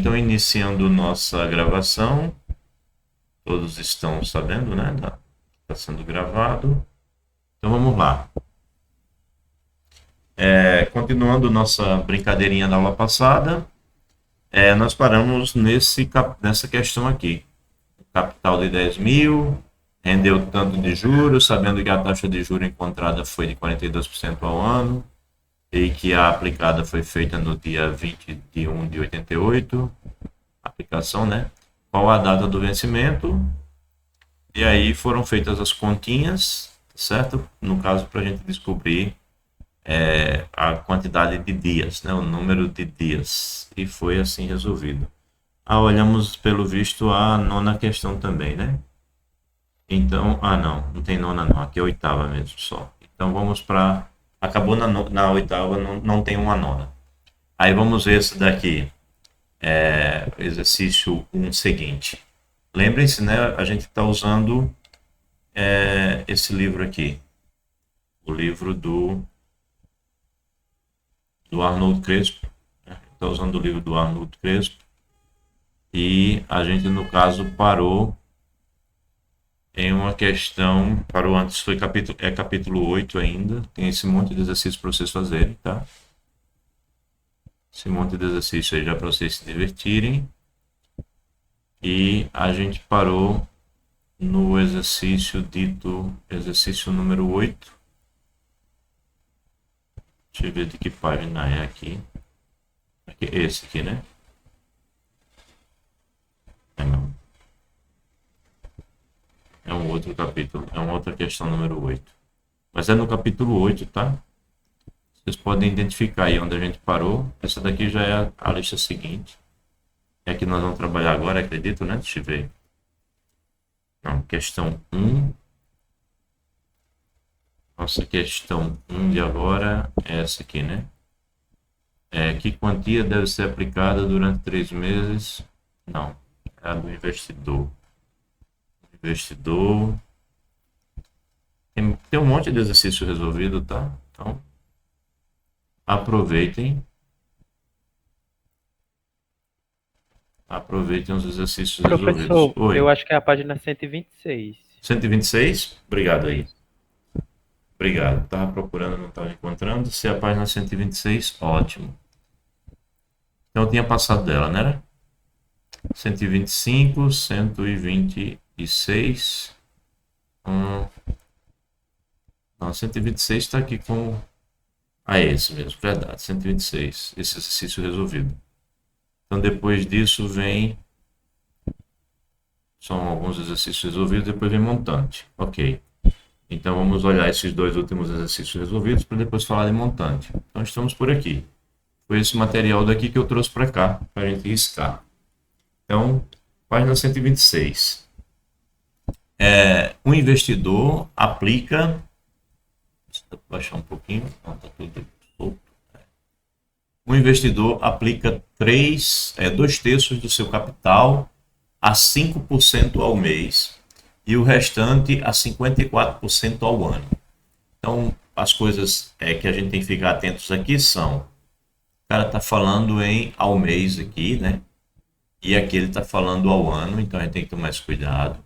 Então, iniciando nossa gravação, todos estão sabendo, né? Está sendo gravado. Então, vamos lá. Continuando nossa brincadeirinha da aula passada, nós paramos nessa questão aqui. Capital de 10 mil, rendeu tanto de juros, sabendo que a taxa de juros encontrada foi de 42% ao ano e que a aplicada foi feita no dia 20 de 1 de 88, aplicação, né? Qual a data do vencimento? E aí foram feitas as continhas, certo? No caso, para a gente descobrir a quantidade de dias, né? O número de dias. E foi assim resolvido. Olhamos pelo visto a nona questão também, né? Então, não tem nona não, aqui é oitava mesmo só. Então vamos para. Acabou na oitava, não tem uma nona. Aí vamos ver esse daqui, exercício 1 seguinte. Lembrem-se, né? A gente está usando esse livro aqui, o livro do Arnold Crespo. Está usando o livro do Arnold Crespo. E a gente, no caso, parou em uma questão, parou antes, foi capítulo 8 ainda, tem esse monte de exercício para vocês fazerem, tá? Esse monte de exercício aí já para vocês se divertirem. E a gente parou no exercício dito, exercício número 8. Deixa eu ver de que página é aqui. Esse aqui, né? Não. É um outro capítulo, é uma outra questão número 8. Mas é no capítulo 8, tá? Vocês podem identificar aí onde a gente parou. Essa daqui já é a lista seguinte. É que nós vamos trabalhar agora, acredito, né? Deixa eu ver. Não, questão 1. Nossa questão 1 de agora é essa aqui, né? Que quantia deve ser aplicada durante 3 meses? Não, é a do investidor. Investidor. Tem um monte de exercício resolvido, tá? Então, aproveitem. Aproveitem os exercícios resolvidos. Professor, Oi. eu acho que é a página 126. 126? Obrigado aí. Obrigado. Estava procurando, não estava encontrando. Se é a página 126, ótimo. Então eu tinha passado dela, né? 125, 126. Não, 126 está aqui com. É esse mesmo, verdade. 126. Esse exercício resolvido. Então depois disso vem. São alguns exercícios resolvidos, depois vem montante. Ok. Então vamos olhar esses dois últimos exercícios resolvidos para depois falar de montante. Então estamos por aqui. Foi esse material daqui que eu trouxe para cá, para a gente riscar. Então, página 126. Um investidor aplica. Deixa eu baixar um pouquinho. Não, está tudo solto. Um investidor aplica 2/3 do seu capital a 5% ao mês e o restante a 54% ao ano. Então, as coisas que a gente tem que ficar atentos aqui são: o cara está falando ao mês aqui, né? E aqui ele está falando ao ano, então a gente tem que tomar esse cuidado.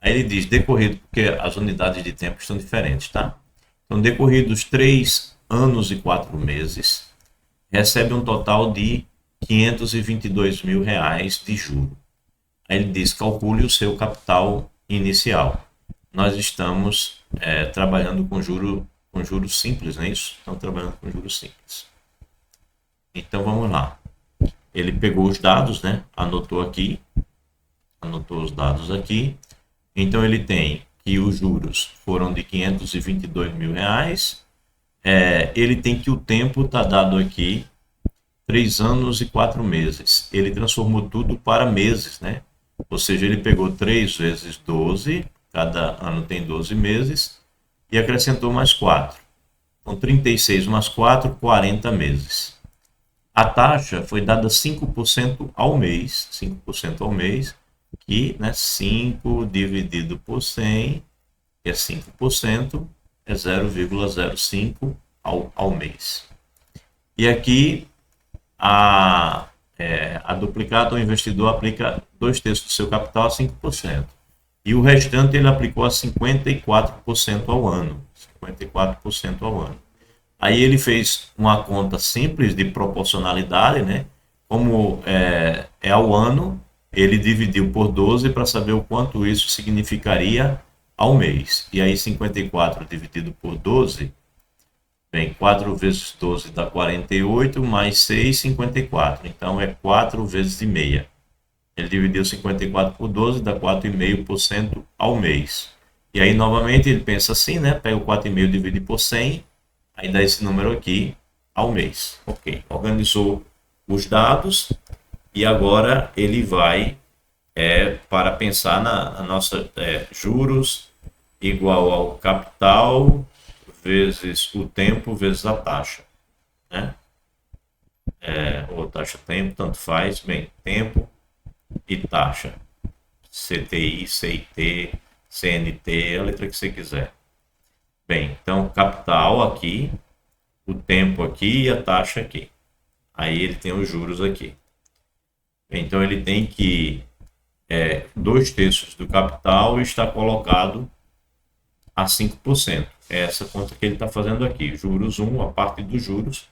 Aí ele diz decorrido, porque as unidades de tempo estão diferentes, tá? Então, decorridos 3 anos e 4 meses, recebe um total de R$ 522 mil de juro. Aí ele diz, calcule o seu capital inicial. Nós estamos trabalhando com juros simples, não é isso? Estamos trabalhando com juros simples. Então vamos lá. Ele pegou os dados, né? Anotou os dados aqui. Então ele tem que os juros foram de R$ 522 mil. Ele tem que o tempo está dado aqui, 3 anos e 4 meses. Ele transformou tudo para meses, né? Ou seja, ele pegou 3 vezes 12, cada ano tem 12 meses, e acrescentou mais 4. Então, 36 mais 4, 40 meses. A taxa foi dada 5% ao mês, 5% ao mês, que, né, 5 dividido por 100, que é 5%, é 0,05 ao mês. E aqui a a duplicata, o investidor aplica 2/3 do seu capital a 5%. E o restante ele aplicou a 54% ao ano. 54% ao ano. Aí ele fez uma conta simples de proporcionalidade, né? Como é ao ano, ele dividiu por 12 para saber o quanto isso significaria ao mês. E aí 54 dividido por 12, bem, 4 vezes 12 dá 48, mais 6, 54. Então é 4 vezes e meia. Ele dividiu 54 por 12, dá 4,5% ao mês. E aí, novamente, ele pensa assim, né? Pega o 4,5 e divide por 100, aí dá esse número aqui ao mês. Ok, organizou os dados e agora ele vai para pensar na nossa juros igual ao capital vezes o tempo vezes a taxa, né? Ou taxa tempo, tanto faz, bem, tempo e taxa, CTI, CIT, CNT, a letra que você quiser. Bem, então capital aqui, o tempo aqui e a taxa aqui. Aí ele tem os juros aqui. Então ele tem que 2/3 do capital está colocado a 5%. É essa conta que ele está fazendo aqui. Juros 1, a parte dos juros,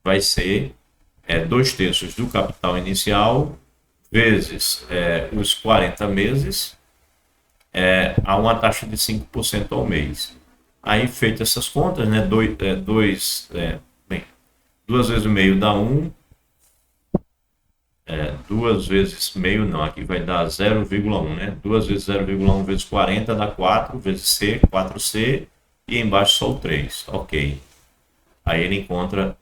vai ser 2/3 do capital inicial vezes os 40 meses a uma taxa de 5% ao mês. Aí, feitas essas contas, né, 2 vezes meio dá 1, 2 vezes meio não, aqui vai dar 0,1, né? 2 vezes 0,1 vezes 40 dá 4, vezes C, 4C, e embaixo só o 3, ok. Aí ele encontra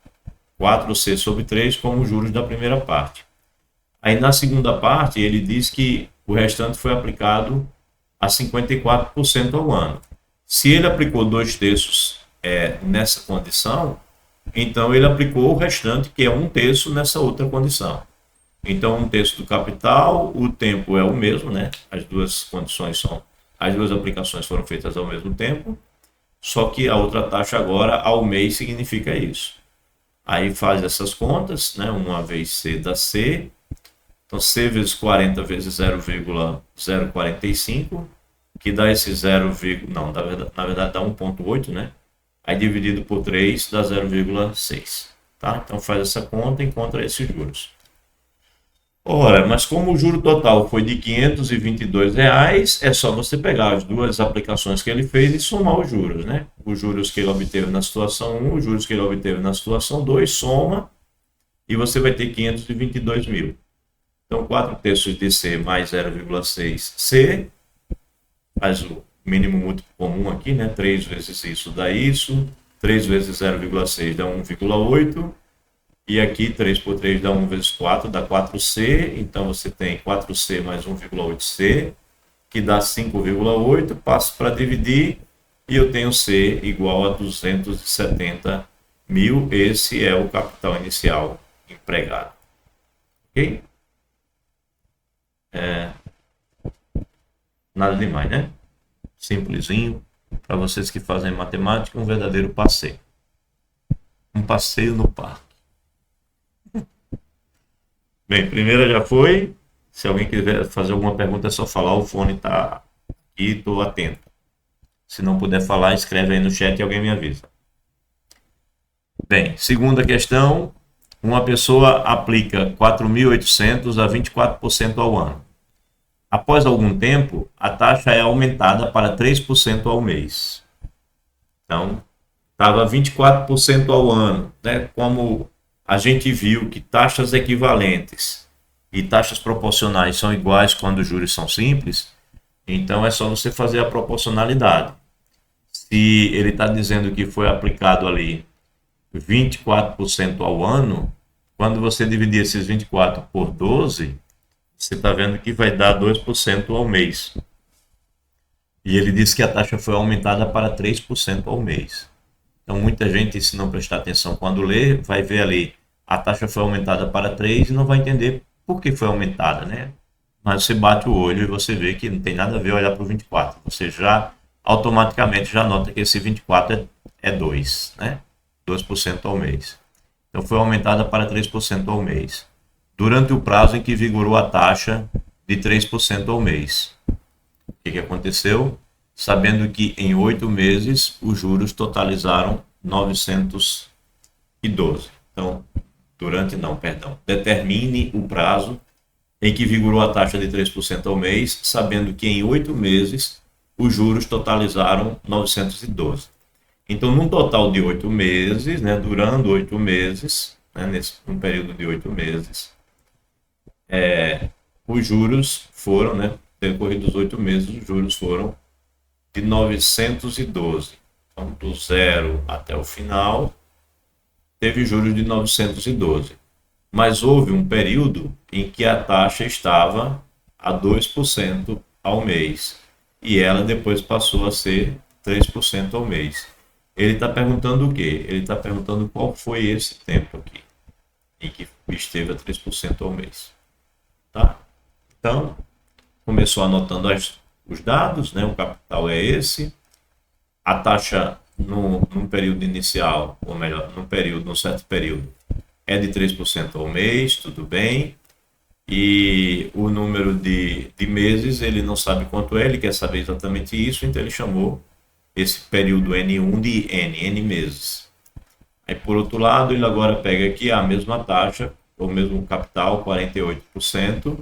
4C sobre 3 como os juros da primeira parte. Aí na segunda parte ele diz que o restante foi aplicado a 54% ao ano. Se ele aplicou 2/3 nessa condição, então ele aplicou o restante, que é 1/3 nessa outra condição. Então 1/3 do capital, o tempo é o mesmo, né? As duas aplicações foram feitas ao mesmo tempo, só que a outra taxa agora ao mês significa isso. Aí faz essas contas, né? 1 vezes C dá C. Então, C vezes 40 vezes 0,045, que dá esse 0, não, na verdade dá 1,8, né? Aí dividido por 3 dá 0,6, tá? Então faz essa conta e encontra esses juros. Ora, mas como o juro total foi de R$ 522, é só você pegar as duas aplicações que ele fez e somar os juros, né? Os juros que ele obteve na situação 1, os juros que ele obteve na situação 2, soma e você vai ter 522 mil. Então, 4/3 de C mais 0,6 C, faz o mínimo múltiplo comum aqui, né? 3 vezes isso dá isso, 3 vezes 0,6 dá 1,8, e aqui 3 por 3 dá 1 vezes 4, dá 4C, então você tem 4C mais 1,8C, que dá 5,8, passo para dividir, e eu tenho C igual a 270 mil, esse é o capital inicial empregado. Ok? Nada demais, né? Simplesinho. Para vocês que fazem matemática, um verdadeiro passeio. Um passeio no parque. Bem, primeira já foi. Se alguém quiser fazer alguma pergunta, é só falar. O fone está aqui, estou atento. Se não puder falar, escreve aí no chat e alguém me avisa. Bem, segunda questão. Uma pessoa aplica 4.800 a 24% ao ano. Após algum tempo, a taxa é aumentada para 3% ao mês. Então, estava 24% ao ano, né? Como a gente viu que taxas equivalentes e taxas proporcionais são iguais quando os juros são simples, então é só você fazer a proporcionalidade. Se ele está dizendo que foi aplicado ali 24% ao ano, quando você dividir esses 24 por 12, você está vendo que vai dar 2% ao mês. E ele disse que a taxa foi aumentada para 3% ao mês. Então, muita gente, se não prestar atenção quando lê, vai ver ali, a taxa foi aumentada para 3 e não vai entender por que foi aumentada, né? Mas você bate o olho e você vê que não tem nada a ver olhar para o 24. Você já, automaticamente, já nota que esse 24 é 2, né? 2% ao mês. Então, foi aumentada para 3% ao mês. durante o prazo em que vigorou a taxa de 3% ao mês. O que aconteceu? Sabendo que em 8 meses os juros totalizaram 912. Então, determine o prazo em que vigorou a taxa de 3% ao mês, sabendo que em 8 meses os juros totalizaram 912. Então, num total de 8 meses, né, durando 8 meses, né, num período de 8 meses, os juros foram, né, decorridos os 8 meses, os juros foram de 912. Então, do zero até o final, teve juros de 912. Mas houve um período em que a taxa estava a 2% ao mês. E ela depois passou a ser 3% ao mês. Ele está perguntando o quê? Ele está perguntando qual foi esse tempo aqui, em que esteve a 3% ao mês. Tá? Então, começou anotando os dados, né? O capital é esse. A taxa num período inicial, ou melhor, num certo período, é de 3% ao mês, tudo bem. E o número de meses, ele não sabe quanto é, ele quer saber exatamente isso, então ele chamou esse período N1 de N meses. Aí, por outro lado, ele agora pega aqui a mesma taxa, o mesmo capital, 48%,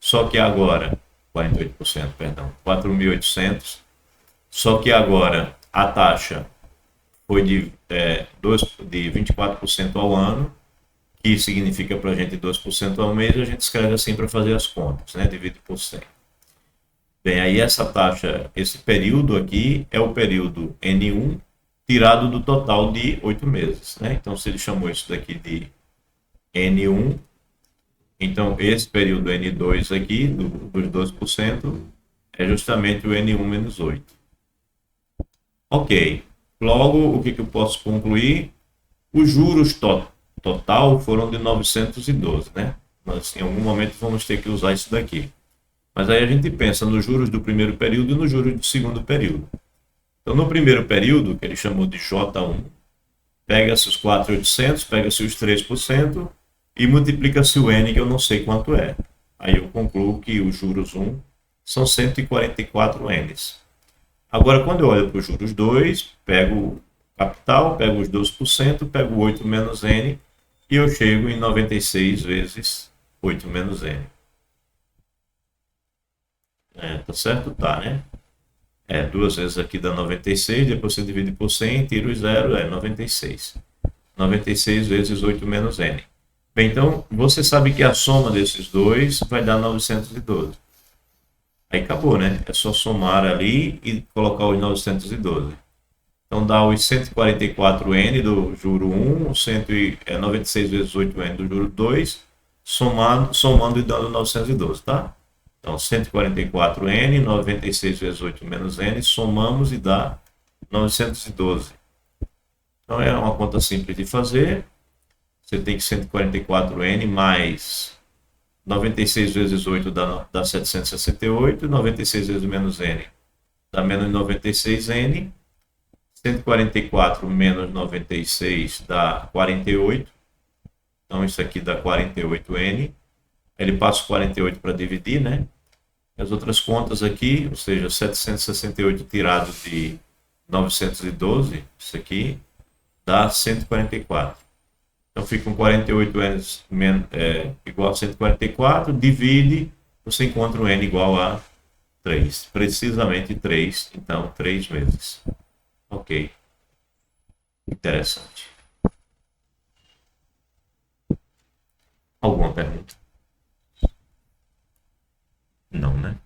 só que agora, 48%, perdão, 4.800, só que agora a taxa foi de 24% ao ano, que significa para a gente 2% ao mês, a gente escreve assim para fazer as contas, né? Divide por 100. Bem, aí essa taxa, esse período aqui é o período N1 tirado do total de 8 meses, né? Então, se ele chamou isso daqui de N1, então esse período N2 aqui, dos 2%, é justamente o N1 menos 8. Ok. Logo, o que eu posso concluir? Os juros total foram de 912, né? Mas em algum momento vamos ter que usar isso daqui. Mas aí a gente pensa nos juros do primeiro período e nos juros do segundo período. Então, no primeiro período, que ele chamou de J1, pega-se os 4.800, pega-se os 3% e multiplica-se o N, que eu não sei quanto é. Aí eu concluo que os juros 1 são 144 Ns. Agora, quando eu olho para os juros 2, pego o capital, pego os 12%, pego 8 menos N e eu chego em 96 vezes 8 menos N. Tá certo? Tá, né? Duas vezes aqui dá 96, depois você divide por 100, tira o zero, 96. 96 vezes 8 menos N. Bem, então, você sabe que a soma desses dois vai dar 912. Aí acabou, né? É só somar ali e colocar os 912. Então dá os 144N do juro 1, 96 vezes 8N do juro 2, somando e dando 912, tá? Então 144N, 96 vezes 8 menos N, somamos e dá 912. Então é uma conta simples de fazer. Você tem que 144N mais 96 vezes 8 dá 768, 96 vezes menos N dá menos 96N, 144 menos 96 dá 48, então isso aqui dá 48N, ele passa o 48 para dividir, né? As outras contas aqui, ou seja, 768 tirado de 912, isso aqui dá 144. Então fica um 48 N igual a 144, divide, você encontra um N igual a 3. Precisamente 3, então 3 meses. Ok. Interessante. Alguma pergunta? Não, né?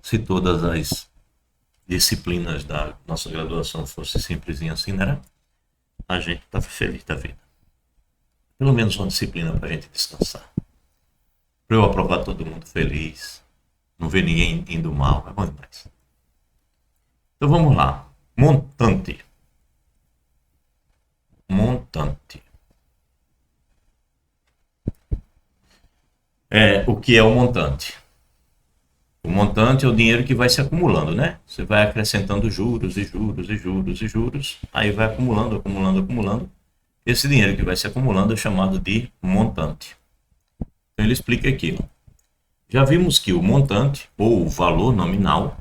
Se todas as disciplinas da nossa graduação fossem simplesinhas assim, né? A gente tá feliz da vida. Pelo menos uma disciplina para a gente descansar. Para eu aprovar todo mundo feliz. Não ver ninguém indo mal. É bom demais. Então vamos lá. Montante. Montante. O que é o montante? O montante é o dinheiro que vai se acumulando, né? Você vai acrescentando juros e juros e juros e juros, aí vai acumulando, acumulando, acumulando. Esse dinheiro que vai se acumulando é chamado de montante. Então ele explica aqui, ó. Já vimos que o montante, ou o valor nominal,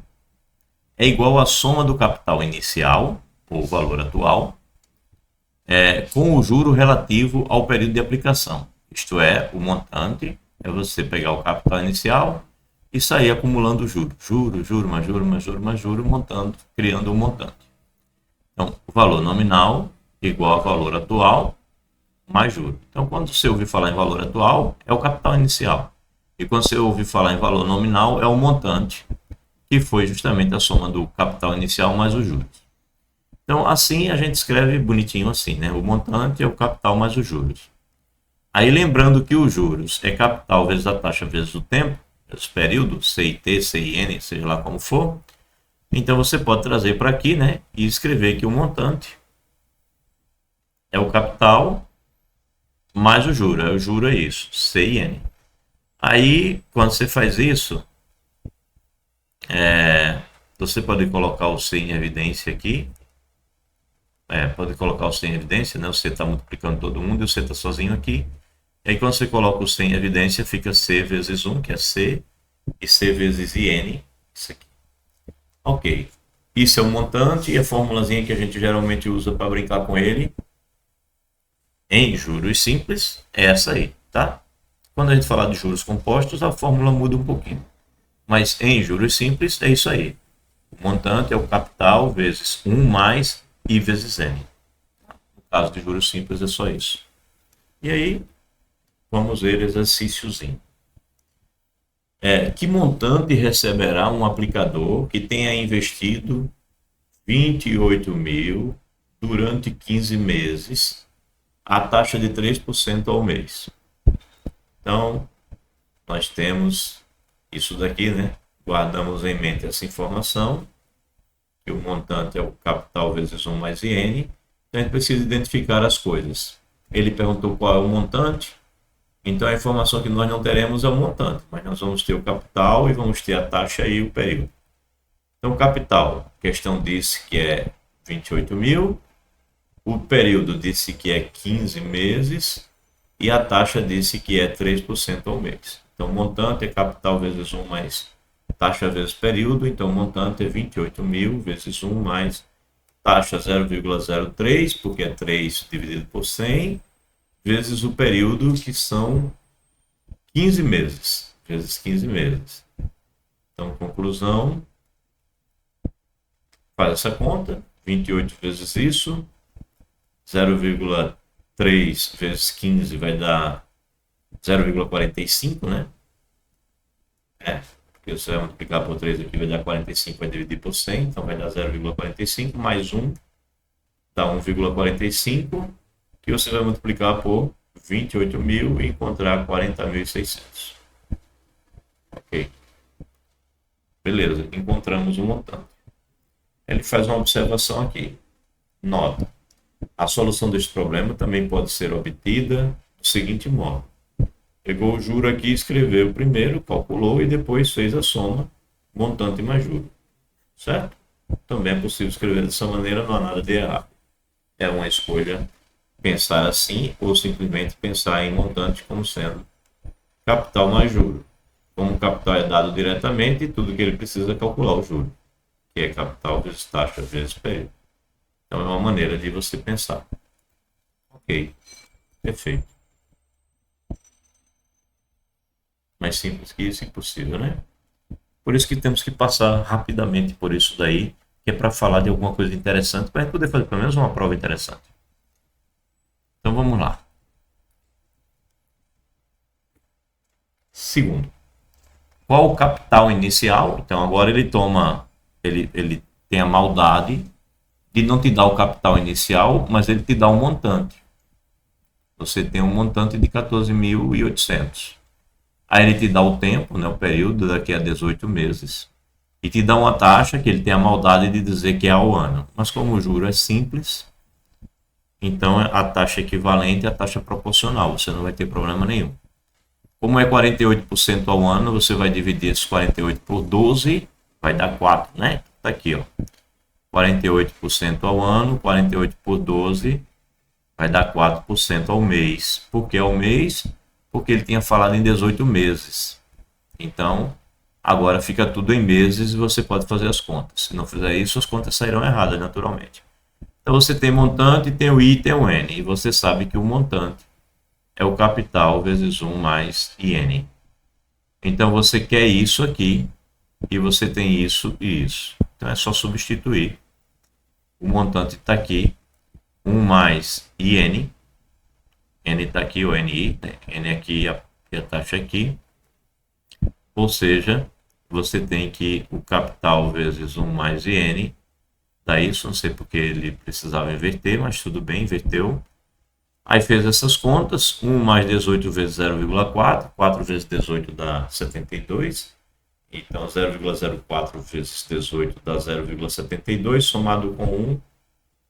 é igual à soma do capital inicial, ou valor atual, com o juro relativo ao período de aplicação. Isto é, o montante é você pegar o capital inicial e sair acumulando juros. Juro, mais juro, mais juro, mais juro, montando, criando um montante. Então, o valor nominal igual ao valor atual mais juros. Então, quando você ouvir falar em valor atual, é o capital inicial. E quando você ouvir falar em valor nominal, é o montante, que foi justamente a soma do capital inicial mais os juros. Então, assim a gente escreve bonitinho assim, né? O montante é o capital mais os juros. Aí, lembrando que os juros é capital vezes a taxa vezes o tempo, vezes o período, CIT, CIN, seja lá como for. Então, você pode trazer para aqui, né? E escrever que o montante é o capital mais o juro. O juro é isso, CIN. Aí, quando você faz isso, você pode colocar o C em evidência aqui. Pode colocar o C em evidência, né? Você está multiplicando todo mundo e você está sozinho aqui. E aí, quando você coloca o C em evidência, fica C vezes 1, que é C, e C vezes IN, isso aqui. Ok. Isso é um montante e a formulazinha que a gente geralmente usa para brincar com ele, em juros simples, é essa aí, tá? Quando a gente falar de juros compostos, a fórmula muda um pouquinho. Mas em juros simples, é isso aí. O montante é o capital vezes 1 mais I vezes N. No caso de juros simples, é só isso. E aí, vamos ver exercíciozinho. Que montante receberá um aplicador que tenha investido 28 mil durante 15 meses, a taxa de 3% ao mês? Então, nós temos isso daqui, né? Guardamos em mente essa informação, que o montante é o capital vezes 1 mais IN. Então, a gente precisa identificar as coisas. Ele perguntou qual é o montante, então a informação que nós não teremos é o montante, mas nós vamos ter o capital e vamos ter a taxa e o período. Então, capital, a questão disse que é 28 mil, o período disse que é 15 meses e a taxa disse que é 3% ao mês. Então, montante é capital vezes 1 mais taxa vezes período, então montante é 28 mil vezes 1 mais taxa 0,03, porque é 3 dividido por 100, vezes o período, que são 15 meses, vezes 15 meses. Então, conclusão, faz essa conta, 28 vezes isso, 0,3 vezes 15 vai dar 0,45, né? Porque você vai multiplicar por 3 aqui, vai dar 45, vai dividir por 100, então vai dar 0,45, mais 1 dá 1,45, que você vai multiplicar por 28 mil e encontrar 40.600. Ok. Beleza, encontramos o montante. Ele faz uma observação aqui. Nota. A solução deste problema também pode ser obtida do seguinte modo. Pegou o juro aqui, escreveu primeiro, calculou e depois fez a soma, montante mais juro. Certo? Também é possível escrever dessa maneira, não há nada de errado. É uma escolha pensar assim ou simplesmente pensar em montante como sendo capital mais juro. Como o capital é dado diretamente, tudo que ele precisa é calcular o juro, que é capital vezes taxa vezes período. Então é uma maneira de você pensar. Ok, perfeito. Mais simples que isso, impossível, né? Por isso que temos que passar rapidamente por isso daí, que é para falar de alguma coisa interessante, para a gente poder fazer pelo menos uma prova interessante. Então vamos lá. Segundo, qual o capital inicial? Então agora ele tem a maldade de não te dar o capital inicial, mas ele te dá um montante. Você tem um montante de 14.800. Aí ele te dá o tempo, né, o período, daqui a 18 meses. E te dá uma taxa que ele tem a maldade de dizer que é ao ano. Mas como o juro é simples, então a taxa equivalente é a taxa proporcional. Você não vai ter problema nenhum. Como é 48% ao ano, você vai dividir esses 48 por 12, vai dar 4, né? Tá aqui, ó. 48% ao ano, 48 por 12, vai dar 4% ao mês. Por que ao mês? Porque ele tinha falado em 18 meses. Então, agora fica tudo em meses e você pode fazer as contas. Se não fizer isso, as contas sairão erradas, naturalmente. Então, você tem montante, tem o I e tem o N. E você sabe que o montante é o capital vezes 1 mais IN. Então, você quer isso aqui e você tem isso e isso. Então, é só substituir. O montante está aqui. 1 mais IN. N está aqui, o NI. Né? N aqui e a taxa aqui. Ou seja, você tem que o capital vezes 1 mais IN. Dá isso, não sei porque ele precisava inverter, mas tudo bem, inverteu. Aí fez essas contas, 1 mais 18 vezes 0,4, 4 vezes 18 dá 72. Então 0,04 vezes 18 dá 0,72, somado com 1,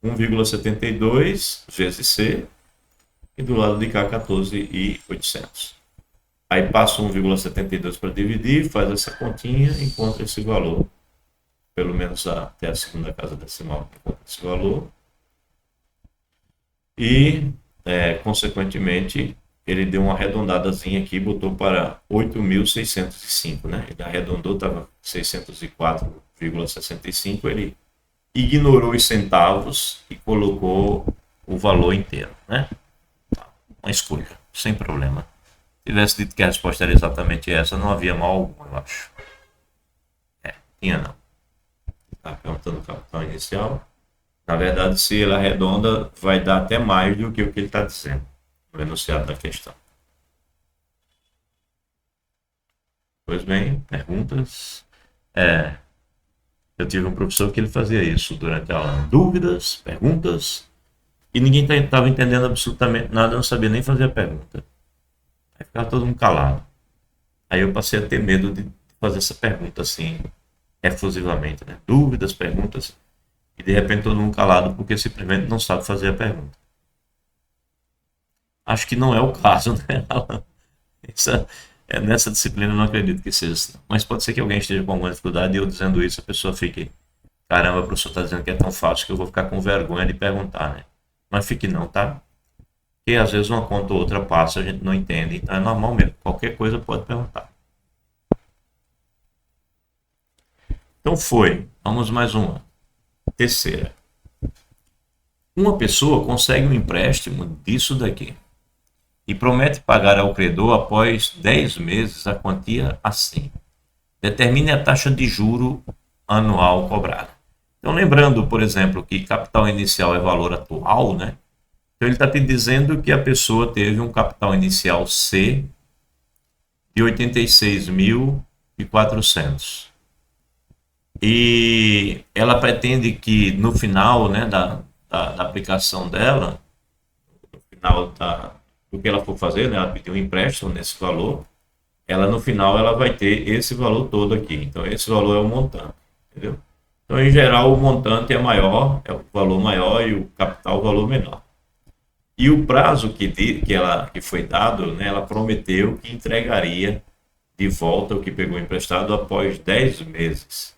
1,72 vezes C, e do lado de cá 14.800. Aí passa 1,72 para dividir, faz essa continha, encontra esse valor, pelo menos até a segunda casa decimal, encontra esse valor. E, consequentemente, ele deu uma arredondadazinha aqui, botou para 8.605, né? Ele arredondou, estava 604,65, ele ignorou os centavos e colocou o valor inteiro, né? Uma escolha, sem problema. Se tivesse dito que a resposta era exatamente essa, não havia mal algum, eu acho. Tinha não. Está perguntando o capital inicial. Na verdade, se ele arredonda, vai dar até mais do que o que ele está dizendo no enunciado da questão. Pois bem, perguntas? Eu tive um professor que ele fazia isso durante a aula. Dúvidas, perguntas, e ninguém estava entendendo absolutamente nada, não sabia nem fazer a pergunta. Aí ficava todo mundo calado. Aí eu passei a ter medo de fazer essa pergunta assim, efusivamente, né? Dúvidas, perguntas, e de repente todo mundo calado porque simplesmente não sabe fazer a pergunta. Acho que não é o caso, né, Alan? Nessa disciplina eu não acredito que seja assim. Mas pode ser que alguém esteja com alguma dificuldade e eu dizendo isso a pessoa fique, caramba, o professor está dizendo que é tão fácil que eu vou ficar com vergonha de perguntar, né? Mas fique não, tá? Porque às vezes uma conta ou outra passa, a gente não entende, então é normal mesmo. Qualquer coisa pode perguntar. Então foi. Vamos mais uma. Terceira. Uma pessoa consegue um empréstimo disso daqui e promete pagar ao credor após 10 meses a quantia assim. Determine a taxa de juro anual cobrada. Então, lembrando, por exemplo, que capital inicial é valor atual, né? Então, ele está te dizendo que a pessoa teve um capital inicial C de 86.400. E ela pretende que no final, né, da aplicação dela, no final do que ela for fazer, né, ela pediu um empréstimo nesse valor, ela no final ela vai ter esse valor todo aqui. Então esse valor é o montante, entendeu? Então em geral o montante é maior, é o valor maior e o capital o valor menor. E o prazo que foi dado, né, ela prometeu que entregaria de volta o que pegou emprestado após 10 meses.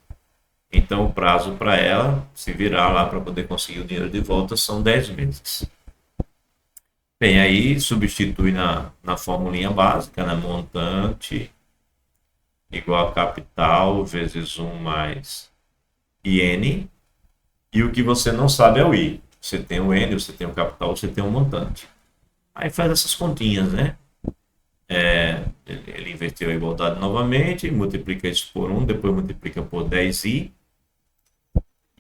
Então, o prazo para ela se virar lá para poder conseguir o dinheiro de volta são 10 meses. Bem, aí substitui na formulinha básica, na montante igual a capital vezes 1 mais IN. E o que você não sabe é o I. Você tem o N, você tem o capital, você tem o montante. Aí faz essas continhas, né? Ele inverteu a igualdade novamente, multiplica isso por 1, depois multiplica por 10i.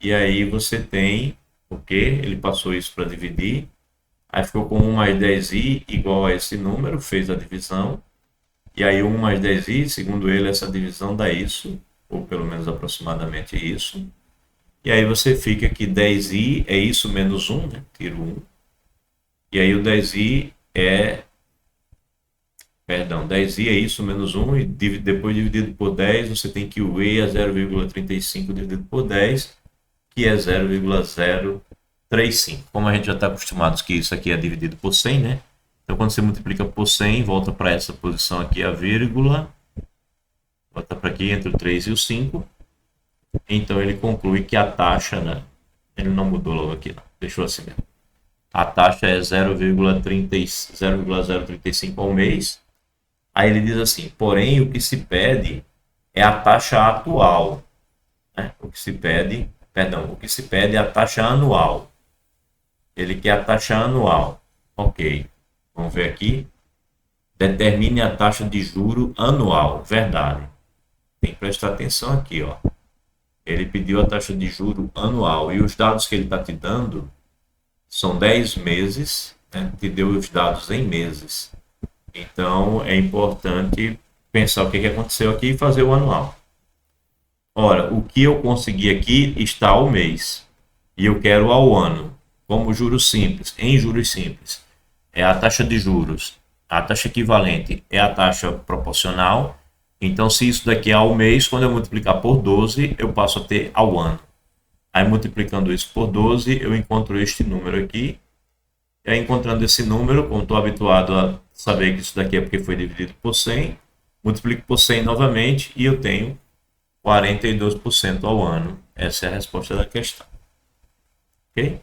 E aí você tem o que? Ele passou isso para dividir. Aí ficou com 1 mais 10i igual a esse número, fez a divisão. E aí 1 mais 10i, segundo ele, essa divisão dá isso, ou pelo menos aproximadamente isso. E aí você fica que 10i é isso menos 1, né? Tiro 1. E aí o 10i é... Perdão, 10i é isso menos 1, e depois dividido por 10, você tem que o e é 0,35 dividido por 10, que é 0,035. Como a gente já está acostumado que isso aqui é dividido por 100, né? Então Então, quando você multiplica por 100, volta para essa posição aqui, a vírgula, volta para aqui entre o 3 e o 5. Então, ele conclui que a taxa, né? Ele não mudou logo aqui, não. Deixou assim mesmo. A taxa é 0,035 ao mês. Aí ele diz assim, porém, o que se pede é a taxa atual. Né? O que se pede é a taxa anual. Ele quer a taxa anual. Ok. Vamos ver aqui. Determine a taxa de juro anual. Verdade. Tem que prestar atenção aqui, ó. Ele pediu a taxa de juro anual. E os dados que ele está te dando são 10 meses. Né? Te deu os dados em meses. Então, é importante pensar o que aconteceu aqui e fazer o anual. Ora, o que eu consegui aqui está ao mês. E eu quero ao ano. Como juros simples, em juros simples. É a taxa de juros. A taxa equivalente é a taxa proporcional. Então, se isso daqui é ao mês, quando eu multiplicar por 12, eu passo a ter ao ano. Aí, multiplicando isso por 12, eu encontro este número aqui. E aí, encontrando esse número, como estou habituado a saber que isso daqui é porque foi dividido por 100, multiplico por 100 novamente e eu tenho 42% ao ano. Essa é a resposta da questão. Ok?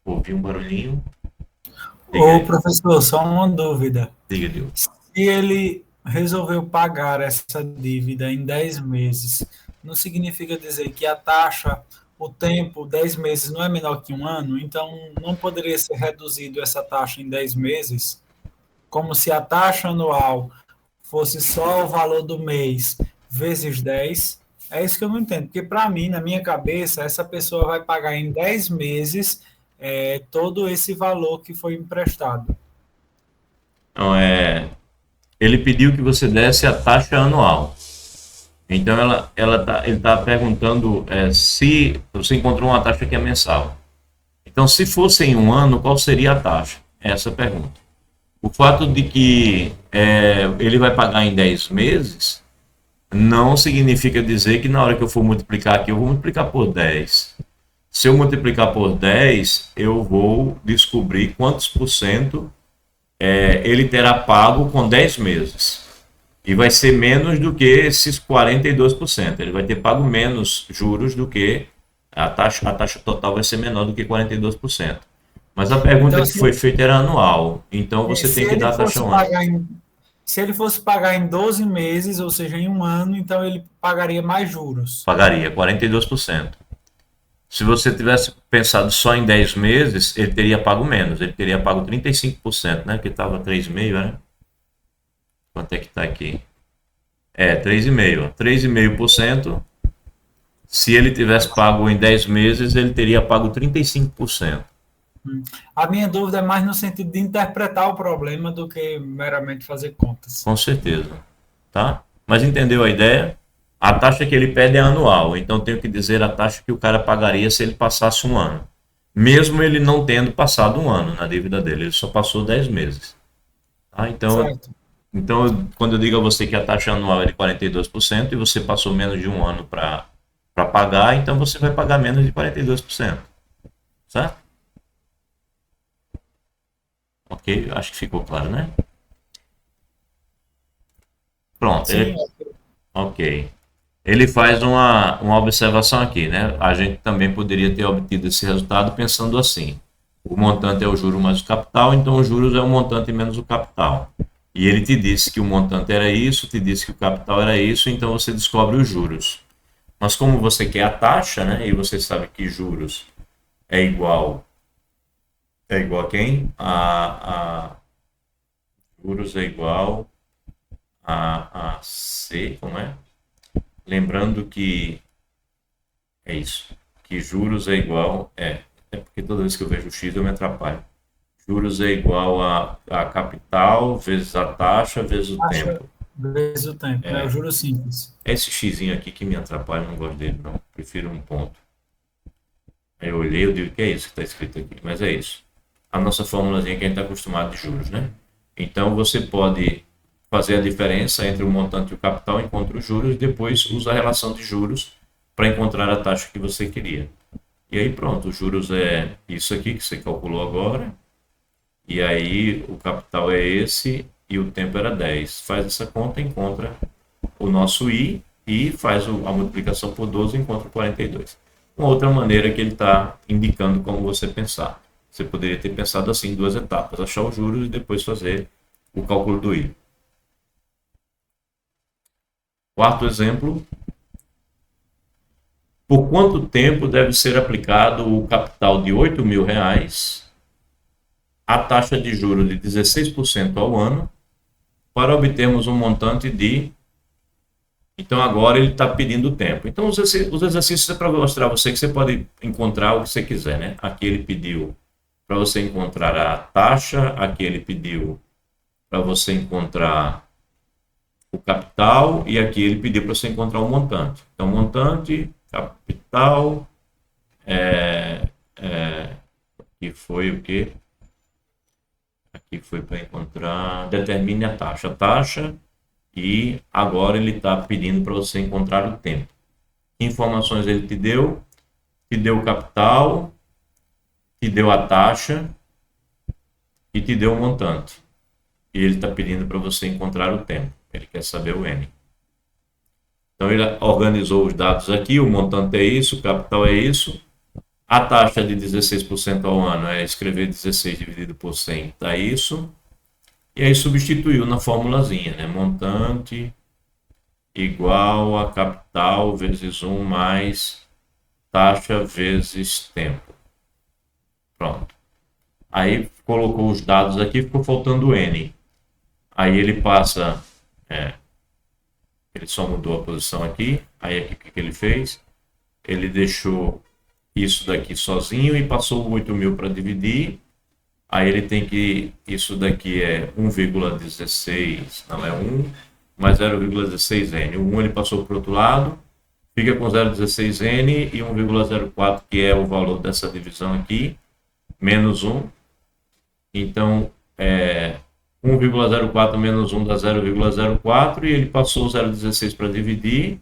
Ouvi um barulhinho. Ô, professor, só uma dúvida. Diga, Diogo. Se ele resolveu pagar essa dívida em 10 meses, não significa dizer que a taxa, o tempo, 10 meses, não é menor que um ano? Então, não poderia ser reduzido essa taxa em 10 meses, como se a taxa anual fosse só o valor do mês vezes 10? É isso que eu não entendo, porque para mim, na minha cabeça, essa pessoa vai pagar em 10 meses todo esse valor que foi emprestado. Então, ele pediu que você desse a taxa anual. Então, ele está perguntando se você encontrou uma taxa que é mensal. Então, se fosse em um ano, qual seria a taxa? Essa é a pergunta. O fato de que ele vai pagar em 10 meses não significa dizer que na hora que eu for multiplicar aqui, eu vou multiplicar por 10. Se eu multiplicar por 10, eu vou descobrir quantos por cento ele terá pago com 10 meses. E vai ser menos do que esses 42%. Ele vai ter pago menos juros do que a taxa total vai ser menor do que 42%. Mas a pergunta Então, que foi feita era anual. Então você tem que dar a taxa anual. Se ele fosse pagar em 12 meses, ou seja, em um ano, então ele pagaria mais juros. Pagaria 42%. Se você tivesse pensado só em 10 meses, ele teria pago menos. Ele teria pago 35%, né? Que estava 3,5%, né? Quanto é que está aqui? 3,5%. 3,5%. Se ele tivesse pago em 10 meses, ele teria pago 35%. A minha dúvida é mais no sentido de interpretar o problema do que meramente fazer contas. Com certeza. Tá? Mas entendeu a ideia? A taxa que ele pede é anual. Então, tenho que dizer a taxa que o cara pagaria se ele passasse um ano. Mesmo ele não tendo passado um ano na dívida dele. Ele só passou 10 meses. Tá? Então, quando eu digo a você que a taxa anual é de 42% e você passou menos de um ano para pagar, então você vai pagar menos de 42%. Certo? Ok? Acho que ficou claro, né? Pronto. Ok. Ele faz uma observação aqui, né? A gente também poderia ter obtido esse resultado pensando assim. O montante é o juro mais o capital, então os juros é o montante menos o capital. E ele te disse que o montante era isso, te disse que o capital era isso, então você descobre os juros. Mas como você quer a taxa, né? E você sabe que juros é igual a quem? Juros é igual a C, como é? Lembrando que é isso, que juros é igual, porque toda vez que eu vejo X eu me atrapalho. Juros é igual a capital vezes a taxa vezes o tempo. Vezes o tempo, é o juro simples. Esse Xzinho aqui que me atrapalha, não gosto dele não, prefiro um ponto. Aí eu olhei, eu digo, que é isso que está escrito aqui? Mas é isso. A nossa formulazinha que a gente está acostumado de juros, né? Então você pode fazer a diferença entre o montante e o capital, encontra os juros e depois usa a relação de juros para encontrar a taxa que você queria. E aí pronto, os juros é isso aqui que você calculou agora, E aí o capital é esse e o tempo era 10. Faz essa conta, encontra o nosso I e faz a multiplicação por 12 e encontra 42. Uma outra maneira que ele está indicando como você pensar. Você poderia ter pensado assim em 2 etapas, achar os juros e depois fazer o cálculo do I. Quarto exemplo. Por quanto tempo deve ser aplicado o capital de R$ 8.000, a taxa de juros de 16% ao ano, para obtermos um montante de... Então agora ele está pedindo tempo. Então os exercícios é para mostrar a você que você pode encontrar o que você quiser, né? Aqui ele pediu para você encontrar a taxa, aqui ele pediu para você encontrar o capital e aqui ele pediu para você encontrar o montante. Então montante, capital, aqui foi o quê? Aqui foi para encontrar, determine a taxa, e agora ele está pedindo para você encontrar o tempo. Que informações ele te deu? Te deu o capital, te deu a taxa e te deu o montante. E ele está pedindo para você encontrar o tempo. Ele quer saber o N. Então ele organizou os dados aqui, o montante é isso, o capital é isso. A taxa de 16% ao ano é escrever 16 dividido por 100, tá isso. E aí substituiu na formulazinha, né? Montante igual a capital vezes 1 mais taxa vezes tempo. Pronto. Aí colocou os dados aqui, ficou faltando o N. Aí ele passa... ele só mudou a posição aqui. Aí aqui o que ele fez? Ele deixou isso daqui sozinho e passou o 8.000 para dividir. Aí ele tem que, isso daqui é 1,16, não é 1, mas 0,16n. O 1 ele passou para o outro lado, fica com 0,16n e 1,04, que é o valor dessa divisão aqui, menos 1. Então, 1,04 menos 1 dá 0,04 e ele passou 0,16 para dividir.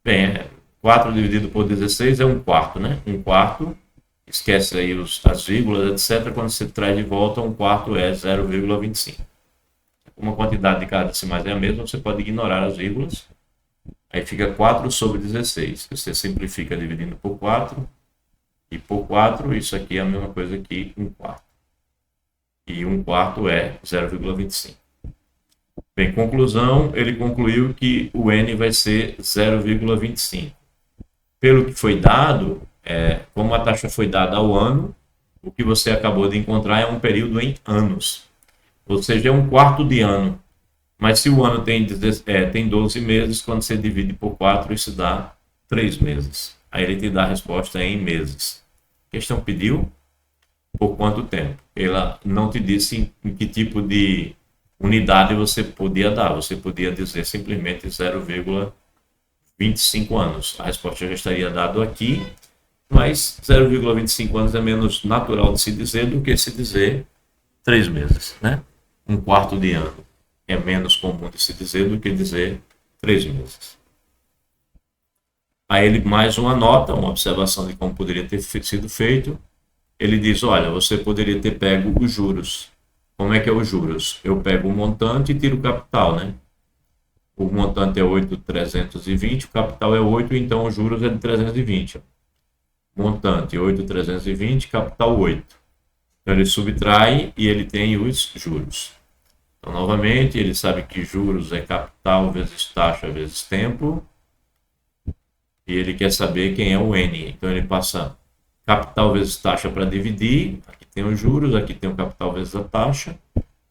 Bem, 4 dividido por 16 é 1/4, né? 1/4. Esquece aí as vírgulas, etc. Quando você traz de volta, 1/4 é 0,25. Uma quantidade de cada decimais é a mesma, você pode ignorar as vírgulas. Aí fica 4 sobre 16. Você simplifica dividindo por 4. E por 4, isso aqui é a mesma coisa que 1/4. E 1/4 é 0,25. Bem, conclusão, ele concluiu que o N vai ser 0,25. Pelo que foi dado... como a taxa foi dada ao ano, o que você acabou de encontrar é um período em anos. Ou seja, é 1/4 de ano. Mas se o ano tem 12 meses, quando você divide por 4, isso dá 3 meses. Aí ele te dá a resposta em meses. A questão pediu por quanto tempo. Ela não te disse em que tipo de unidade você podia dar. Você podia dizer simplesmente 0,25 anos. A resposta já estaria dada aqui. Mas 0,25 anos é menos natural de se dizer do que se dizer 3 meses, né? 1/4 de ano é menos comum de se dizer do que dizer 3 meses. Aí ele mais uma nota, uma observação de como poderia ter sido feito. Ele diz, olha, você poderia ter pego os juros. Como é que é os juros? Eu pego o montante e tiro o capital, né? O montante é 8.320, o capital é 8, então os juros é de 320. Montante 8.320, capital 8. Então ele subtrai e ele tem os juros. Então, novamente, ele sabe que juros é capital vezes taxa vezes tempo. E ele quer saber quem é o N. Então ele passa capital vezes taxa para dividir. Aqui tem os juros, aqui tem o capital vezes a taxa.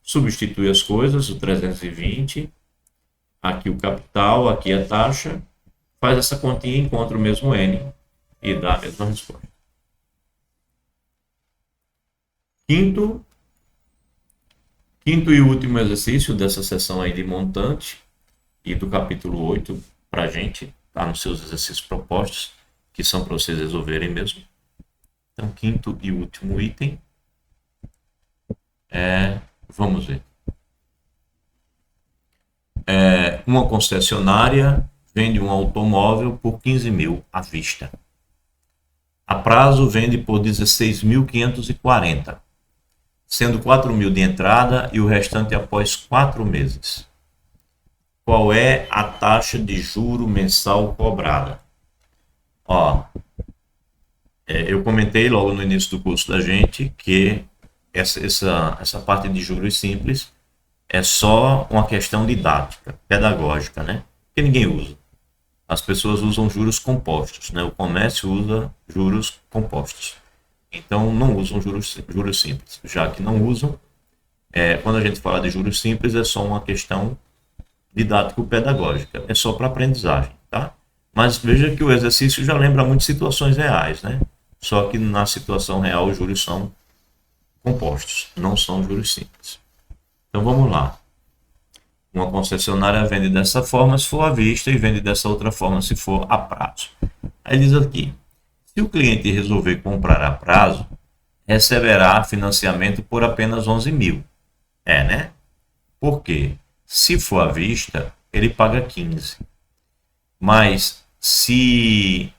Substitui as coisas, o 320. Aqui o capital, aqui a taxa. Faz essa continha e encontra o mesmo N. E dá a mesma resposta. Quinto e último exercício dessa sessão aí de montante e do capítulo 8 para a gente, tá nos seus exercícios propostos, que são para vocês resolverem mesmo. Então, quinto e último item vamos ver. Uma concessionária vende um automóvel por 15.000 à vista. A prazo vende por 16.540. sendo 4.000 de entrada e o restante após 4 meses. Qual é a taxa de juro mensal cobrada? Ó, eu comentei logo no início do curso da gente que essa parte de juros simples é só uma questão didática, pedagógica, né? Que ninguém usa. As pessoas usam juros compostos, né? O comércio usa juros compostos. Então, não usam juros simples. Já que não usam, quando a gente fala de juros simples, é só uma questão didático-pedagógica. É só para aprendizagem, tá? Mas veja que o exercício já lembra muito situações reais, né? Só que na situação real os juros são compostos, não são juros simples. Então, vamos lá. Uma concessionária vende dessa forma se for à vista e vende dessa outra forma se for a prazo. Aí diz aqui, se o cliente resolver comprar a prazo, receberá financiamento por apenas 11.000. Né? Por quê? Se for à vista, ele paga 15. Mas se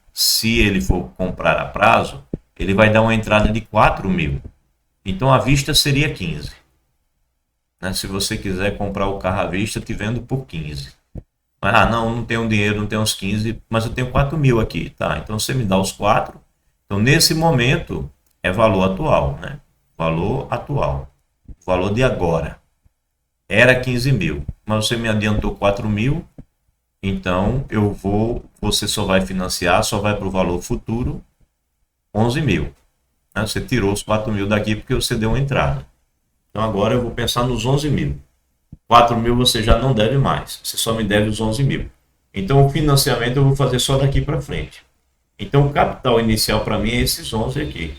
ele for comprar a prazo, ele vai dar uma entrada de 4.000. Então a vista seria 15. Né? Se você quiser comprar o carro à vista, te vendo por 15. Mas, não tenho dinheiro, não tenho os 15, mas eu tenho 4.000 aqui, tá? Então você me dá os 4. Então nesse momento é valor atual, né? Valor atual. Valor de agora. Era 15.000, mas você me adiantou 4.000, então você só vai financiar, só vai para o valor futuro 11.000. Né? Você tirou os 4.000 daqui porque você deu uma entrada. Então agora eu vou pensar nos 11.000. 4.000 você já não deve mais, você só me deve os 11.000. Então o financiamento eu vou fazer só daqui para frente. Então o capital inicial para mim é esses 11 aqui,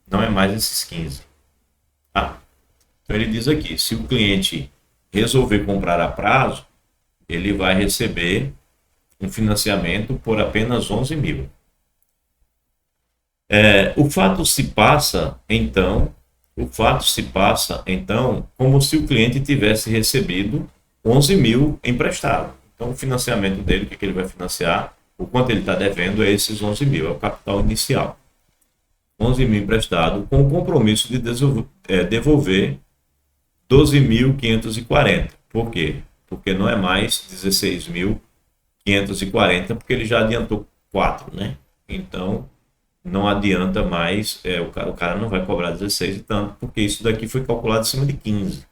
não é mais esses 15. Então ele diz aqui, se o cliente resolver comprar a prazo, ele vai receber um financiamento por apenas 11.000. O fato se passa, então, como se o cliente tivesse recebido 11.000 emprestado. Então, o financiamento dele, o que ele vai financiar, o quanto ele está devendo é esses 11.000, é o capital inicial. 11.000 emprestado, com o compromisso de devolver 12.540. Por quê? Porque não é mais 16.540, porque ele já adiantou 4, né? Então, não adianta mais, o cara não vai cobrar 16 e tanto, porque isso daqui foi calculado em cima de 15.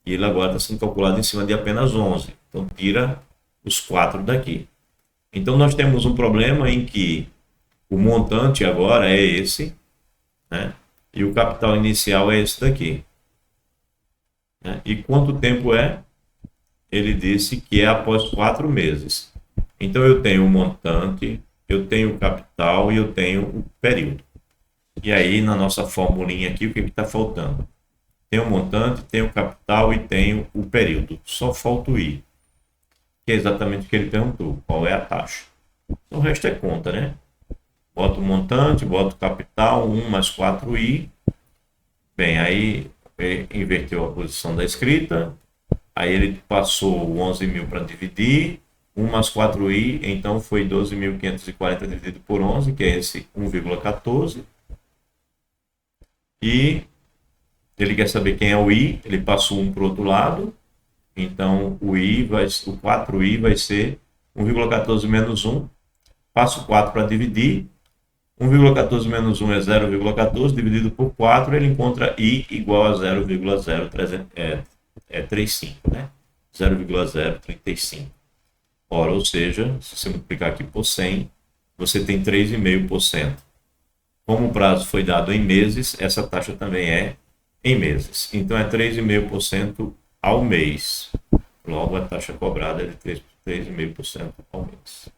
E ele agora está sendo calculado em cima de apenas 11. Então, tira os 4 daqui. Então, nós temos um problema em que o montante agora é esse, né? E o capital inicial é esse daqui. E quanto tempo é? Ele disse que é após 4 meses. Então eu tenho o montante, eu tenho o capital e eu tenho o período. E aí na nossa formulinha aqui, o que está faltando? Tem o montante, tem o capital e tem o período. Só falta o I, que é exatamente o que ele perguntou. Qual é a taxa? Então, o resto é conta, né? Bota o montante, bota o capital, 1 mais 4I. Bem, aí inverteu a posição da escrita, aí ele passou o 11.000 para dividir, 1 mais 4i, então foi 12.540 dividido por 11, que é esse 1,14. E ele quer saber quem é o i, ele passou 1 para o outro lado, então o 4i vai ser 1,14 menos 1, passo 4 para dividir, 1,14 menos 1 é 0,14, dividido por 4, ele encontra I igual a 0,035, né? 0,035. Ora, ou seja, se você multiplicar aqui por 100, você tem 3,5%. Como o prazo foi dado em meses, essa taxa também é em meses. Então, é 3,5% ao mês. Logo, a taxa cobrada é de 3,5% ao mês.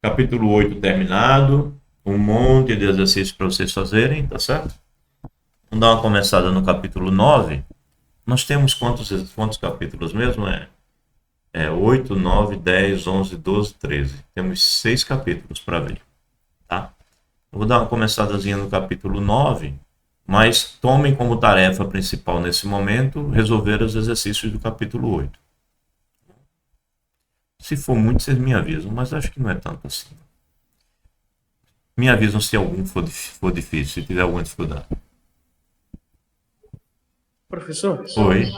Capítulo 8 terminado. Um monte de exercícios para vocês fazerem, tá certo? Vamos dar uma começada no capítulo 9. Nós temos quantos capítulos mesmo? 8, 9, 10, 11, 12, 13. Temos 6 capítulos para ver, tá? Eu vou dar uma começadazinha no capítulo 9, mas tomem como tarefa principal nesse momento resolver os exercícios do capítulo 8. Se for muito, vocês me avisam, mas acho que não é tanto assim. Me avisam se algum for difícil, se tiver alguma dificuldade. Professor, Oi.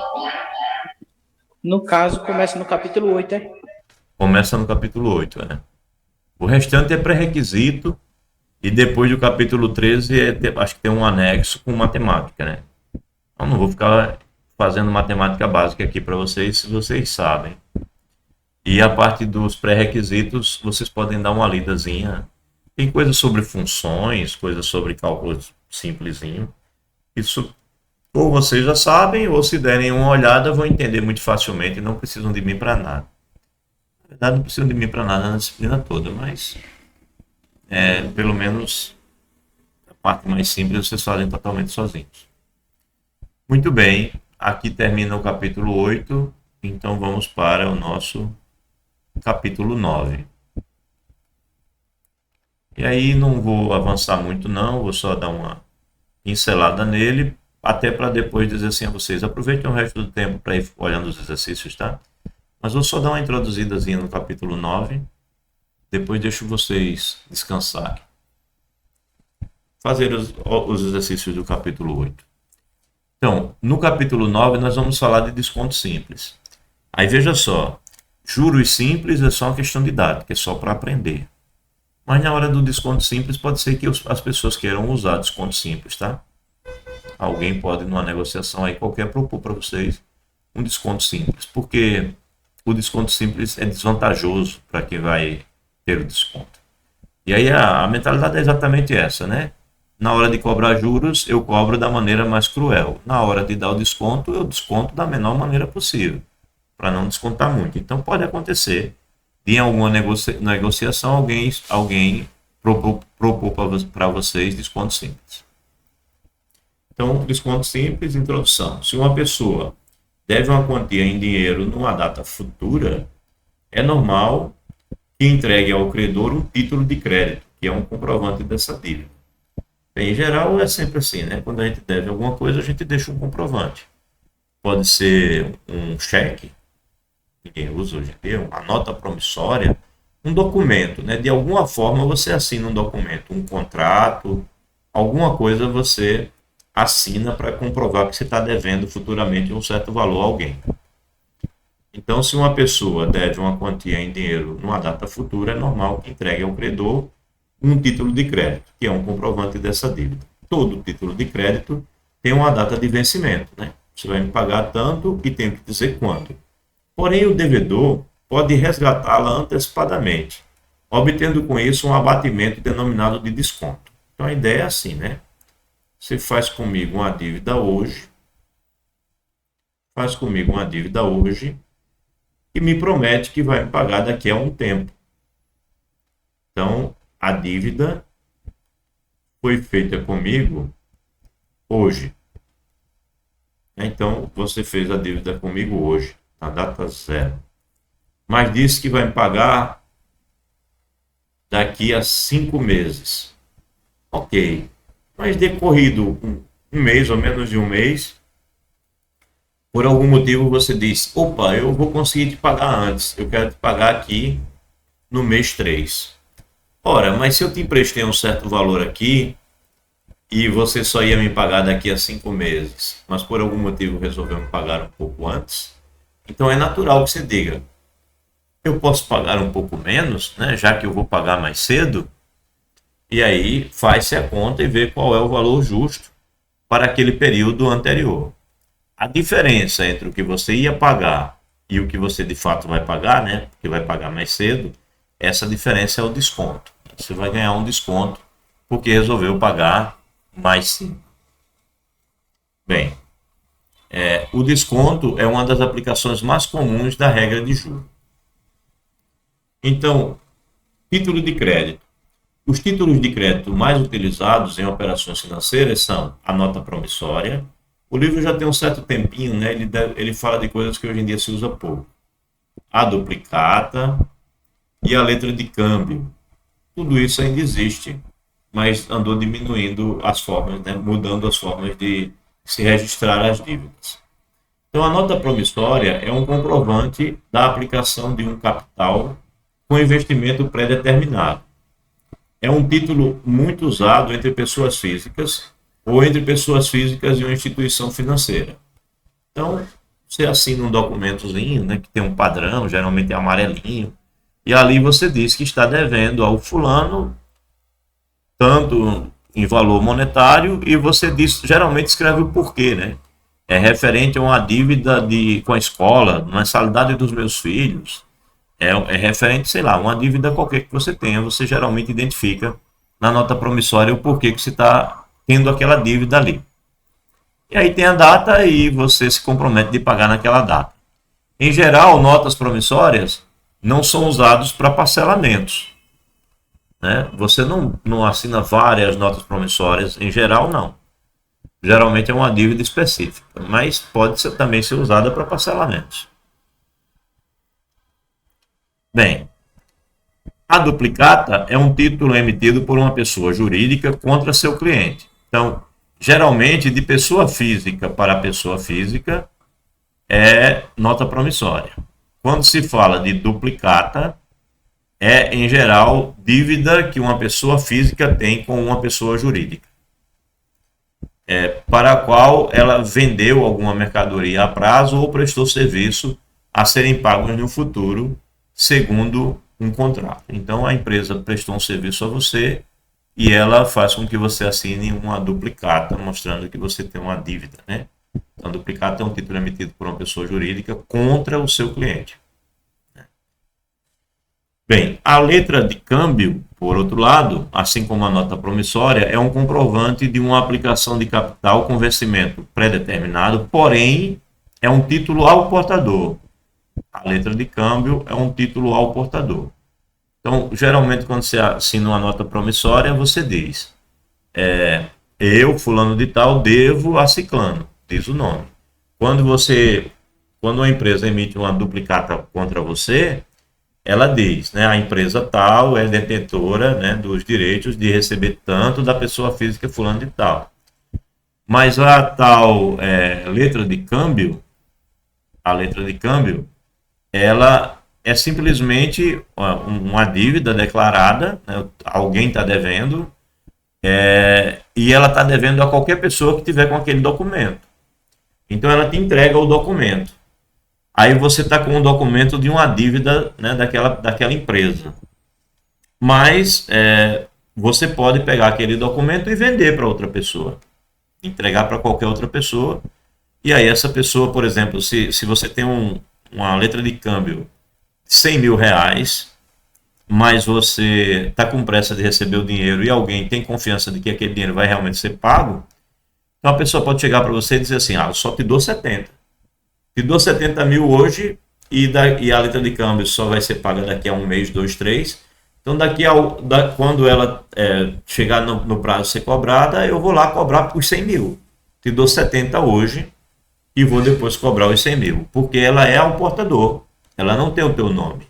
no caso, começa no capítulo 8, é? Começa no capítulo 8, né? O restante é pré-requisito e depois do capítulo 13 acho que tem um anexo com matemática, né? Eu não vou ficar fazendo matemática básica aqui para vocês, se vocês sabem. E a parte dos pré-requisitos, vocês podem dar uma lidazinha. Tem coisas sobre funções, coisas sobre cálculo simplesinho. Isso ou vocês já sabem, ou se derem uma olhada, vão entender muito facilmente e não precisam de mim para nada. Na verdade, não precisam de mim para nada na disciplina toda, mas pelo menos a parte mais simples vocês fazem totalmente sozinhos. Muito bem, aqui termina o capítulo 8, então vamos para o nosso capítulo 9. E aí não vou avançar muito não, vou só dar uma pincelada nele, até para depois dizer assim a vocês, aproveitem o resto do tempo para ir olhando os exercícios, tá? Mas vou só dar uma introduzidazinha no capítulo 9, depois deixo vocês descansarem. Fazer os exercícios do capítulo 8. Então, no capítulo 9 nós vamos falar de desconto simples. Aí veja só, juros simples é só uma questão didática, é só para aprender. Mas na hora do desconto simples pode ser que as pessoas queiram usar desconto simples, tá? Alguém pode, numa negociação aí qualquer, propor para vocês um desconto simples, porque o desconto simples é desvantajoso para quem vai ter o desconto. E aí a mentalidade é exatamente essa, né? Na hora de cobrar juros, eu cobro da maneira mais cruel. Na hora de dar o desconto, eu desconto da menor maneira possível, para não descontar muito. Então pode acontecer de em alguma negociação alguém propor para vocês desconto simples. Então, desconto simples, introdução. Se uma pessoa deve uma quantia em dinheiro numa data futura, é normal que entregue ao credor um título de crédito, que é um comprovante dessa dívida. Bem, em geral, é sempre assim, né? Quando a gente deve alguma coisa, a gente deixa um comprovante. Pode ser um cheque, ninguém usa hoje em dia, uma nota promissória, um documento, né? De alguma forma você assina um documento, um contrato, alguma coisa você assina para comprovar que você está devendo futuramente um certo valor a alguém. Então, se uma pessoa deve uma quantia em dinheiro numa data futura, é normal que entregue ao credor um título de crédito, que é um comprovante dessa dívida. Todo título de crédito tem uma data de vencimento, né? Você vai me pagar tanto e tem que dizer quando. Porém, o devedor pode resgatá-la antecipadamente, obtendo com isso um abatimento denominado de desconto. Então, a ideia é assim, né? Você faz comigo uma dívida hoje, e me promete que vai me pagar daqui a um tempo. Então, a dívida foi feita comigo hoje. Então, você fez a dívida comigo hoje, na data zero. Mas disse que vai me pagar daqui a 5 meses. Ok. Mas decorrido um mês ou menos de um mês, por algum motivo você diz, opa, eu vou conseguir te pagar antes, eu quero te pagar aqui no mês 3. Ora, mas se eu te emprestei um certo valor aqui e você só ia me pagar daqui a 5 meses, mas por algum motivo resolveu me pagar um pouco antes, então é natural que você diga, eu posso pagar um pouco menos, né, já que eu vou pagar mais cedo, e aí faz-se a conta e vê qual é o valor justo para aquele período anterior. A diferença entre o que você ia pagar e o que você de fato vai pagar, né, porque vai pagar mais cedo, essa diferença é o desconto. Você vai ganhar um desconto porque resolveu pagar mais cedo. Bem, o desconto é uma das aplicações mais comuns da regra de juros. Então, título de crédito. Os títulos de crédito mais utilizados em operações financeiras são a nota promissória. O livro já tem um certo tempinho, né? Ele fala de coisas que hoje em dia se usa pouco. A duplicata e a letra de câmbio. Tudo isso ainda existe, mas andou diminuindo as formas, né? Mudando as formas de se registrar as dívidas. Então, a nota promissória é um comprovante da aplicação de um capital com investimento pré-determinado. é um título muito usado entre pessoas físicas ou entre pessoas físicas e uma instituição financeira. Então, você assina um documentozinho, né, que tem um padrão, geralmente é amarelinho, e ali você diz que está devendo ao fulano tanto em valor monetário e você diz, geralmente escreve o porquê, né? É referente a uma dívida com a escola, mensalidade dos meus filhos, é referente, sei lá, uma dívida qualquer que você tenha, você geralmente identifica na nota promissória o porquê que você está tendo aquela dívida ali. E aí tem a data e você se compromete de pagar naquela data. Em geral, notas promissórias não são usadas para parcelamentos, né? Você não assina várias notas promissórias, em geral não. Geralmente é uma dívida específica, mas pode também ser usada para parcelamentos. Bem, a duplicata é um título emitido por uma pessoa jurídica contra seu cliente. Então, geralmente, de pessoa física para pessoa física, é nota promissória. Quando se fala de duplicata, é, em geral, dívida que uma pessoa física tem com uma pessoa jurídica, para a qual ela vendeu alguma mercadoria a prazo ou prestou serviço a serem pagos no futuro, segundo um contrato. Então, a empresa prestou um serviço a você e ela faz com que você assine uma duplicata, mostrando que você tem uma dívida, né? Então, a duplicata é um título emitido por uma pessoa jurídica contra o seu cliente. Bem, a letra de câmbio, por outro lado, assim como a nota promissória, é um comprovante de uma aplicação de capital com vencimento pré-determinado, porém, é um título ao portador. A letra de câmbio é um título ao portador. Então, geralmente, quando você assina uma nota promissória, você diz: eu, fulano de tal, devo a ciclano, diz o nome. Quando uma empresa emite uma duplicata contra você, ela diz, né, a empresa tal é detentora, né, dos direitos de receber tanto da pessoa física fulano de tal. Mas a tal letra de câmbio, ela é simplesmente uma dívida declarada, né, alguém está devendo, e ela está devendo a qualquer pessoa que tiver com aquele documento. Então ela te entrega o documento. Aí você está com um documento de uma dívida, né, daquela empresa. Mas você pode pegar aquele documento e vender para outra pessoa. Entregar para qualquer outra pessoa. E aí essa pessoa, por exemplo, se você tem uma letra de câmbio de 100 mil reais, mas você está com pressa de receber o dinheiro e alguém tem confiança de que aquele dinheiro vai realmente ser pago, então a pessoa pode chegar para você e dizer assim: eu só te dou 70. Te dou 70 mil hoje e a letra de câmbio só vai ser paga daqui a 1 mês, 2, 3. Então, quando ela chegar no prazo de ser cobrada, eu vou lá cobrar por 100 mil. Te dou 70 hoje e vou depois cobrar os 100 mil. Porque ela é ao portador, ela não tem o teu nome.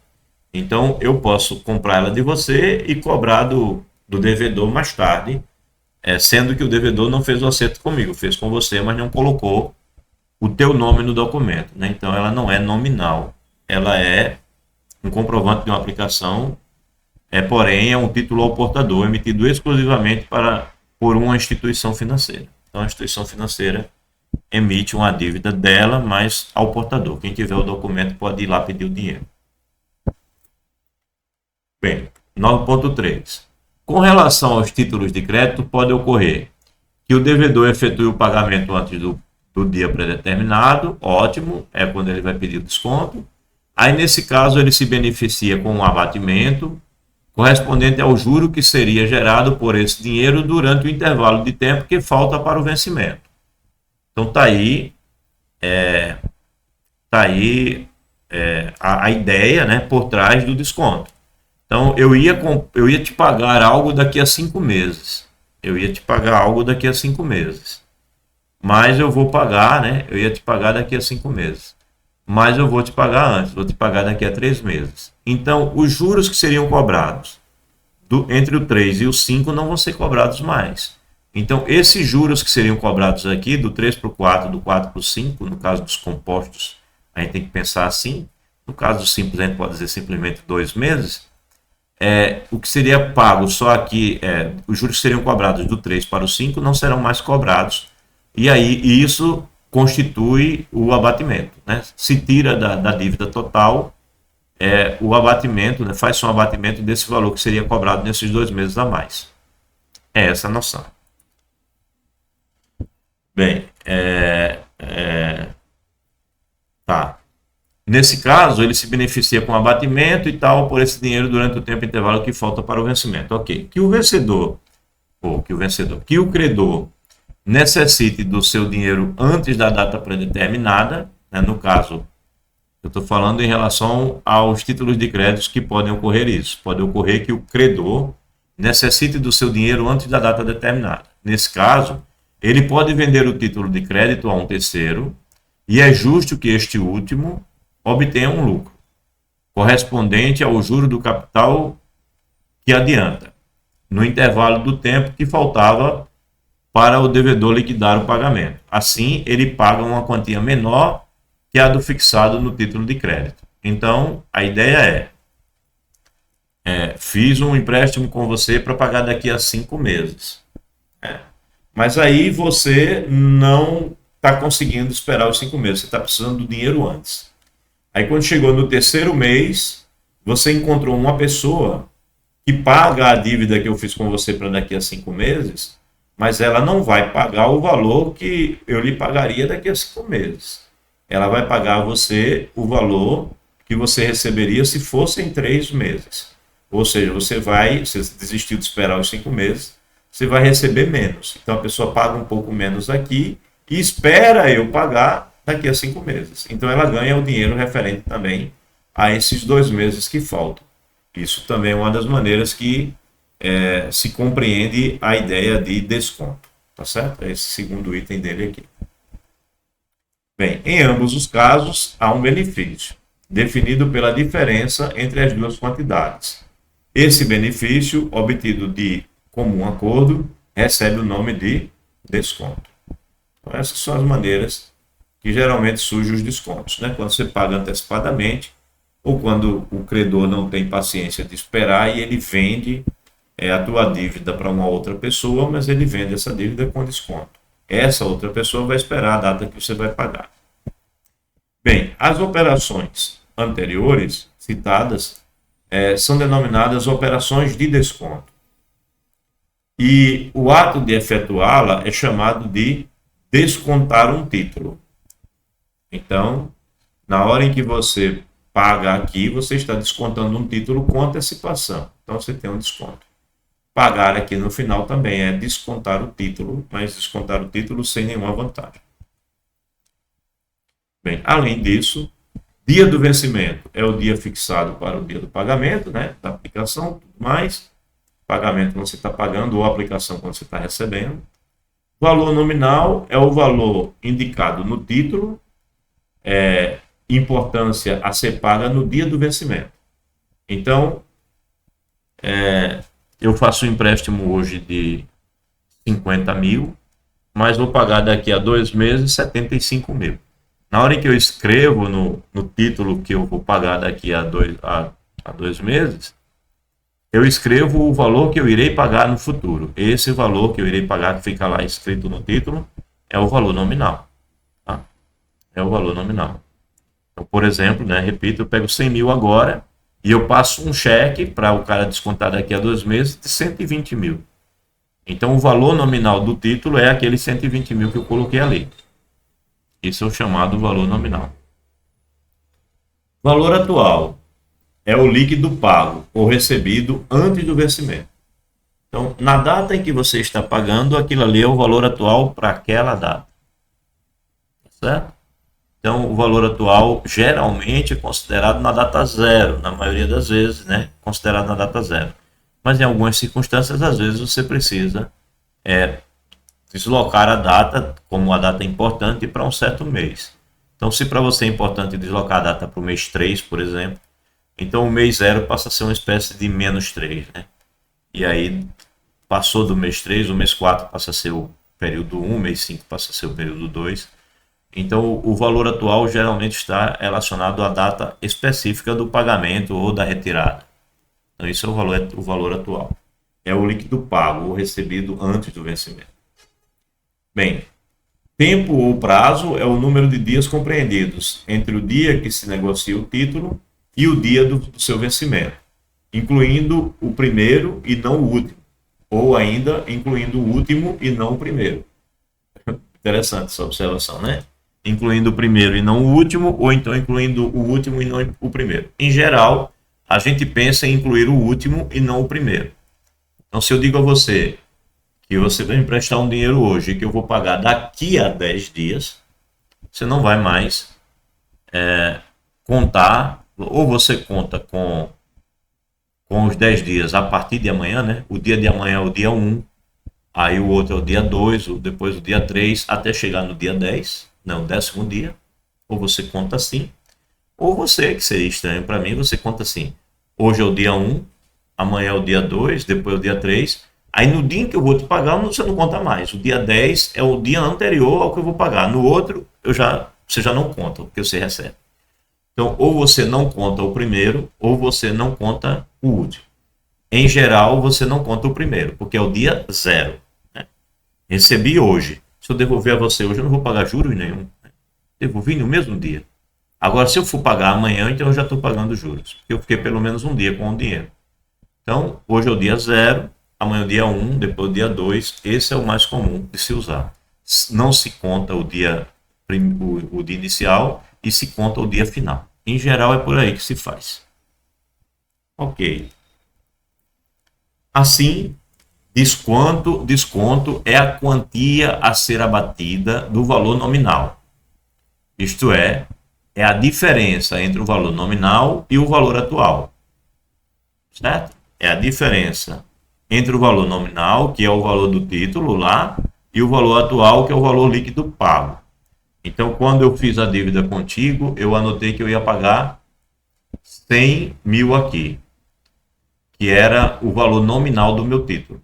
Então, eu posso comprar ela de você e cobrar do devedor mais tarde, sendo que o devedor não fez o acerto comigo, fez com você, mas não colocou o teu nome no documento, né? Então ela não é nominal, ela é um comprovante de uma aplicação, porém é um título ao portador emitido exclusivamente por uma instituição financeira. Então a instituição financeira emite uma dívida dela, mas ao portador. Quem tiver o documento pode ir lá pedir o dinheiro. Bem, 9.3. Com relação aos títulos de crédito, pode ocorrer que o devedor efetue o pagamento antes do dia predeterminado, ótimo, é quando ele vai pedir o desconto. Aí, nesse caso, ele se beneficia com um abatimento correspondente ao juro que seria gerado por esse dinheiro durante o intervalo de tempo que falta para o vencimento. Então, está aí, a ideia, né, por trás do desconto. Então, eu ia te pagar algo daqui a 5 meses. Mas eu vou pagar, né? Eu ia te pagar daqui a 5 meses. Mas eu vou te pagar antes, vou te pagar daqui a 3 meses. Então, os juros que seriam cobrados entre o 3 e o 5 não vão ser cobrados mais. Então, esses juros que seriam cobrados aqui, do 3 para o 4, do 4 para o 5, no caso dos compostos, a gente tem que pensar assim. No caso do simples, a gente pode dizer simplesmente 2 meses. o que seria pago só aqui, os juros que seriam cobrados do 3 para o 5 não serão mais cobrados, e aí isso constitui o abatimento, né? Se tira da dívida total o abatimento, né? Faz-se um abatimento desse valor que seria cobrado nesses 2 meses a mais. É essa a noção. Bem, tá. Nesse caso, ele se beneficia com abatimento e tal por esse dinheiro durante o tempo intervalo que falta para o vencimento. Ok. Que o credor necessite do seu dinheiro antes da data predeterminada, né? No caso, eu estou falando em relação aos títulos de créditos que podem ocorrer isso. Pode ocorrer que o credor necessite do seu dinheiro antes da data determinada. Nesse caso, ele pode vender o título de crédito a um terceiro e é justo que este último obtenha um lucro correspondente ao juro do capital que adianta, no intervalo do tempo que faltava para o devedor liquidar o pagamento. Assim, ele paga uma quantia menor que a do fixado no título de crédito. Então, a ideia fiz um empréstimo com você para pagar daqui a 5 meses. Mas aí você não está conseguindo esperar os 5 meses, você está precisando do dinheiro antes. Aí quando chegou no terceiro mês, você encontrou uma pessoa que paga a dívida que eu fiz com você para daqui a 5 meses, mas ela não vai pagar o valor que eu lhe pagaria daqui a 5 meses. Ela vai pagar a você o valor que você receberia se fosse em 3 meses. Ou seja, você desistiu de esperar os 5 meses, você vai receber menos. Então a pessoa paga um pouco menos aqui e espera eu pagar daqui a 5 meses. Então ela ganha o dinheiro referente também a esses 2 meses que faltam. Isso também é uma das maneiras que se compreende a ideia de desconto. Tá certo? É esse segundo item dele aqui. Bem, em ambos os casos há um benefício, definido pela diferença entre as duas quantidades. Esse benefício, obtido de comum acordo, recebe o nome de desconto. Então, essas são as maneiras que geralmente surgem os descontos, né? Quando você paga antecipadamente ou quando o credor não tem paciência de esperar e ele vende a tua dívida para uma outra pessoa, mas ele vende essa dívida com desconto. Essa outra pessoa vai esperar a data que você vai pagar. Bem, as operações anteriores citadas são denominadas operações de desconto. E o ato de efetuá-la é chamado de descontar um título. Então, na hora em que você paga aqui, você está descontando um título com antecipação. Então, você tem um desconto. Pagar aqui no final também é descontar o título, mas descontar o título sem nenhuma vantagem. Bem, além disso, dia do vencimento é o dia fixado para o dia do pagamento, né, da aplicação, tudo mais. Pagamento quando você está pagando ou aplicação quando você está recebendo. Valor nominal é o valor indicado no título, importância a ser paga no dia do vencimento. Então, eu faço um empréstimo hoje de 50 mil, mas vou pagar daqui a 2 meses 75 mil. Na hora em que eu escrevo no título que eu vou pagar daqui a 2 meses, eu escrevo o valor que eu irei pagar no futuro. Esse valor que eu irei pagar, que fica lá escrito no título, é o valor nominal. Tá? É o valor nominal. Então, por exemplo, né, repito, eu pego 100 mil agora e eu passo um cheque para o cara descontar daqui a 2 meses de 120 mil. Então, o valor nominal do título é aquele 120 mil que eu coloquei ali. Esse é o chamado valor nominal. Valor atual é o líquido pago ou recebido antes do vencimento. Então, na data em que você está pagando, aquilo ali é o valor atual para aquela data. Certo? Então, o valor atual geralmente é considerado na data zero, na maioria das vezes, né? Considerado na data zero. Mas em algumas circunstâncias, às vezes, você precisa deslocar a data como uma data importante para um certo mês. Então, se para você é importante deslocar a data para o mês 3, por exemplo, então o mês 0 passa a ser uma espécie de -3, né? E aí, passou do mês 3, o mês 4 passa a ser o período 1, o mês 5 passa a ser o período 2. Então, o valor atual geralmente está relacionado à data específica do pagamento ou da retirada. Então, isso é o valor atual. É o líquido pago ou recebido antes do vencimento. Bem, tempo ou prazo é o número de dias compreendidos entre o dia que se negocia o título e o dia do seu vencimento, incluindo o primeiro e não o último, ou ainda incluindo o último e não o primeiro. Interessante essa observação, né? Incluindo o primeiro e não o último, ou então incluindo o último e não o primeiro. Em geral, a gente pensa em incluir o último e não o primeiro. Então, se eu digo a você que você vai me emprestar um dinheiro hoje e que eu vou pagar daqui a 10 dias, você não vai mais contar, ou você conta com os 10 dias a partir de amanhã, né? O dia de amanhã é o dia 1, aí o outro é o dia 2, depois o dia 3, até chegar no dia 10, não, o 10º dia, ou você conta assim, ou você, que seria estranho para mim, você conta assim, hoje é o dia 1, amanhã é o dia 2, depois é o dia 3, aí no dia em que eu vou te pagar, você não conta mais, o dia 10 é o dia anterior ao que eu vou pagar, no outro você já não conta o que você recebe. Então, ou você não conta o primeiro, ou você não conta o último. Em geral, você não conta o primeiro, porque é o dia 0. Né? Recebi hoje. Se eu devolver a você hoje, eu não vou pagar juros nenhum. Né? Devolvi no mesmo dia. Agora, se eu for pagar amanhã, então eu já estou pagando juros. Porque eu fiquei pelo menos um dia com o dinheiro. Então, hoje é o dia 0, amanhã é o dia 1, depois o dia 2. Esse é o mais comum de se usar. Não se conta o dia inicial e se conta o dia final. Em geral, é por aí que se faz. Ok. Assim, desconto é a quantia a ser abatida do valor nominal. Isto é a diferença entre o valor nominal e o valor atual. Certo? É a diferença entre o valor nominal, que é o valor do título lá, e o valor atual, que é o valor líquido pago. Então, quando eu fiz a dívida contigo, eu anotei que eu ia pagar 100 mil aqui, que era o valor nominal do meu título.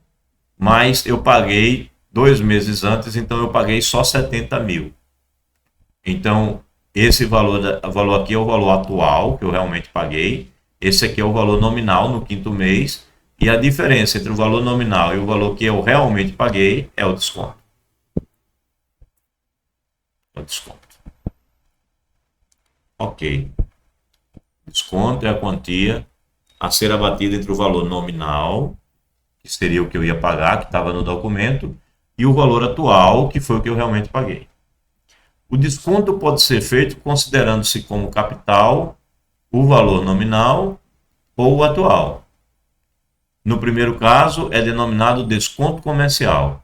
Mas eu paguei 2 meses antes, então eu paguei só 70 mil. Então, esse valor aqui é o valor atual, que eu realmente paguei. Esse aqui é o valor nominal no 5º mês. E a diferença entre o valor nominal e o valor que eu realmente paguei é o desconto. O desconto. Ok. Desconto é a quantia a ser abatida entre o valor nominal, que seria o que eu ia pagar, que estava no documento, e o valor atual, que foi o que eu realmente paguei. O desconto pode ser feito considerando-se como capital o valor nominal ou o atual. No primeiro caso, é denominado desconto comercial.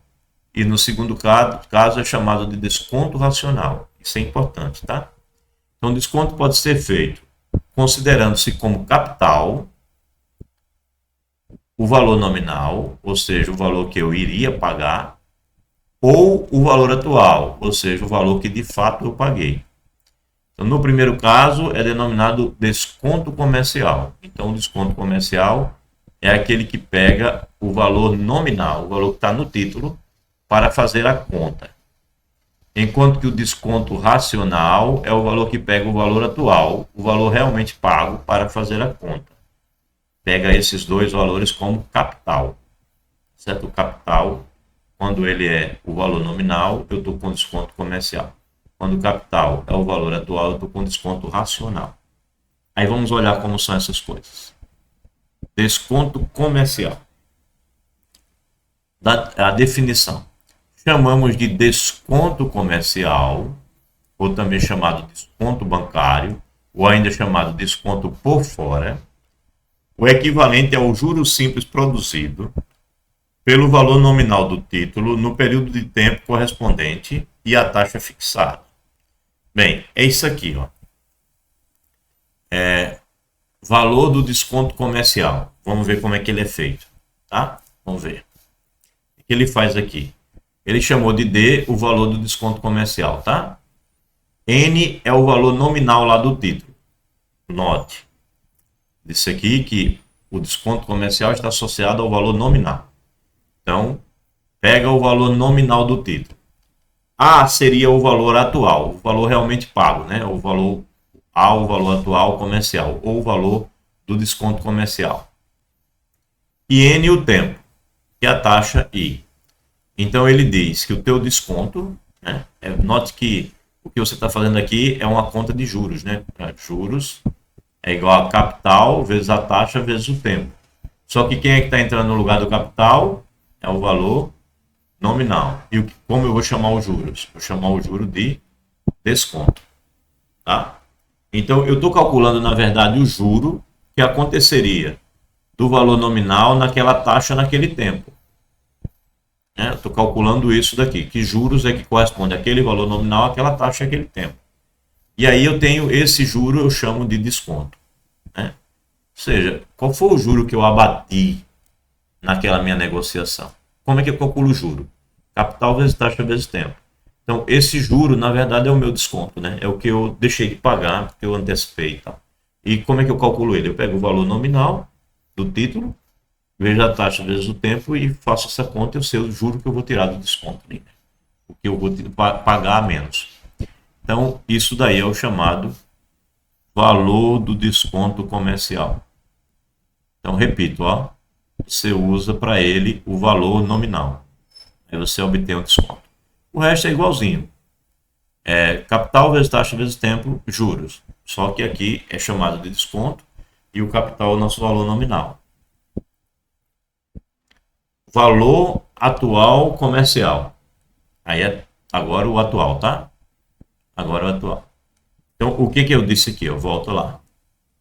E no segundo caso é chamado de desconto racional. Isso é importante, tá? Então, desconto pode ser feito considerando-se como capital o valor nominal, ou seja, o valor que eu iria pagar, ou o valor atual, ou seja, o valor que de fato eu paguei. Então, no primeiro caso, é denominado desconto comercial. Então, o desconto comercial é aquele que pega o valor nominal, o valor que está no título, para fazer a conta. Enquanto que o desconto racional é o valor que pega o valor atual, o valor realmente pago, para fazer a conta. Pega esses dois valores como capital. Certo? O capital, quando ele é o valor nominal, eu estou com desconto comercial. Quando o capital é o valor atual, eu estou com desconto racional. Aí vamos olhar como são essas coisas. Desconto comercial. A definição. Chamamos de desconto comercial, ou também chamado desconto bancário, ou ainda chamado desconto por fora, o equivalente ao juro simples produzido pelo valor nominal do título no período de tempo correspondente e a taxa fixada. Bem, é isso aqui, ó. Valor do desconto comercial. Vamos ver como é que ele é feito, tá? Vamos ver. O que ele faz aqui? Ele chamou de D o valor do desconto comercial, tá? N é o valor nominal lá do título. Note. Disse aqui que o desconto comercial está associado ao valor nominal. Então, pega o valor nominal do título. A seria o valor atual, o valor realmente pago, né? O valor A, o valor atual comercial, ou o valor do desconto comercial. e N o tempo, e a taxa I. Então ele diz que o teu desconto, né, note que o que você está fazendo aqui é uma conta de juros, né? Juros é igual a capital vezes a taxa vezes o tempo. Só que quem é que está entrando no lugar do capital é o valor nominal. E como eu vou chamar os juros? Vou chamar o juro de desconto. Tá? Então eu estou calculando, na verdade, o juro que aconteceria do valor nominal naquela taxa naquele tempo. Eu estou calculando isso daqui, que juros é que corresponde àquele valor nominal, àquela taxa naquele tempo. E aí eu tenho esse juro, eu chamo de desconto. Né? Ou seja, qual foi o juro que eu abati naquela minha negociação? Como é que eu calculo o juro? Capital vezes taxa vezes tempo. Então, esse juro, na verdade, é o meu desconto, né? É o que eu deixei de pagar, porque eu antecipei e tal. E como é que eu calculo ele? Eu pego o valor nominal do título, vejo a taxa vezes o tempo e faço essa conta e eu sei o juro que eu vou tirar do desconto. Né? O que eu vou pagar a menos. Então, isso daí é o chamado valor do desconto comercial. Então, repito, ó, você usa para ele o valor nominal. Aí você obtém o desconto. O resto é igualzinho. Capital vezes taxa vezes tempo, juros. Só que aqui é chamado de desconto e o capital é o nosso valor nominal. Valor atual comercial. Aí é agora o atual, tá? Agora o atual. Então, o que eu disse aqui? Eu volto lá.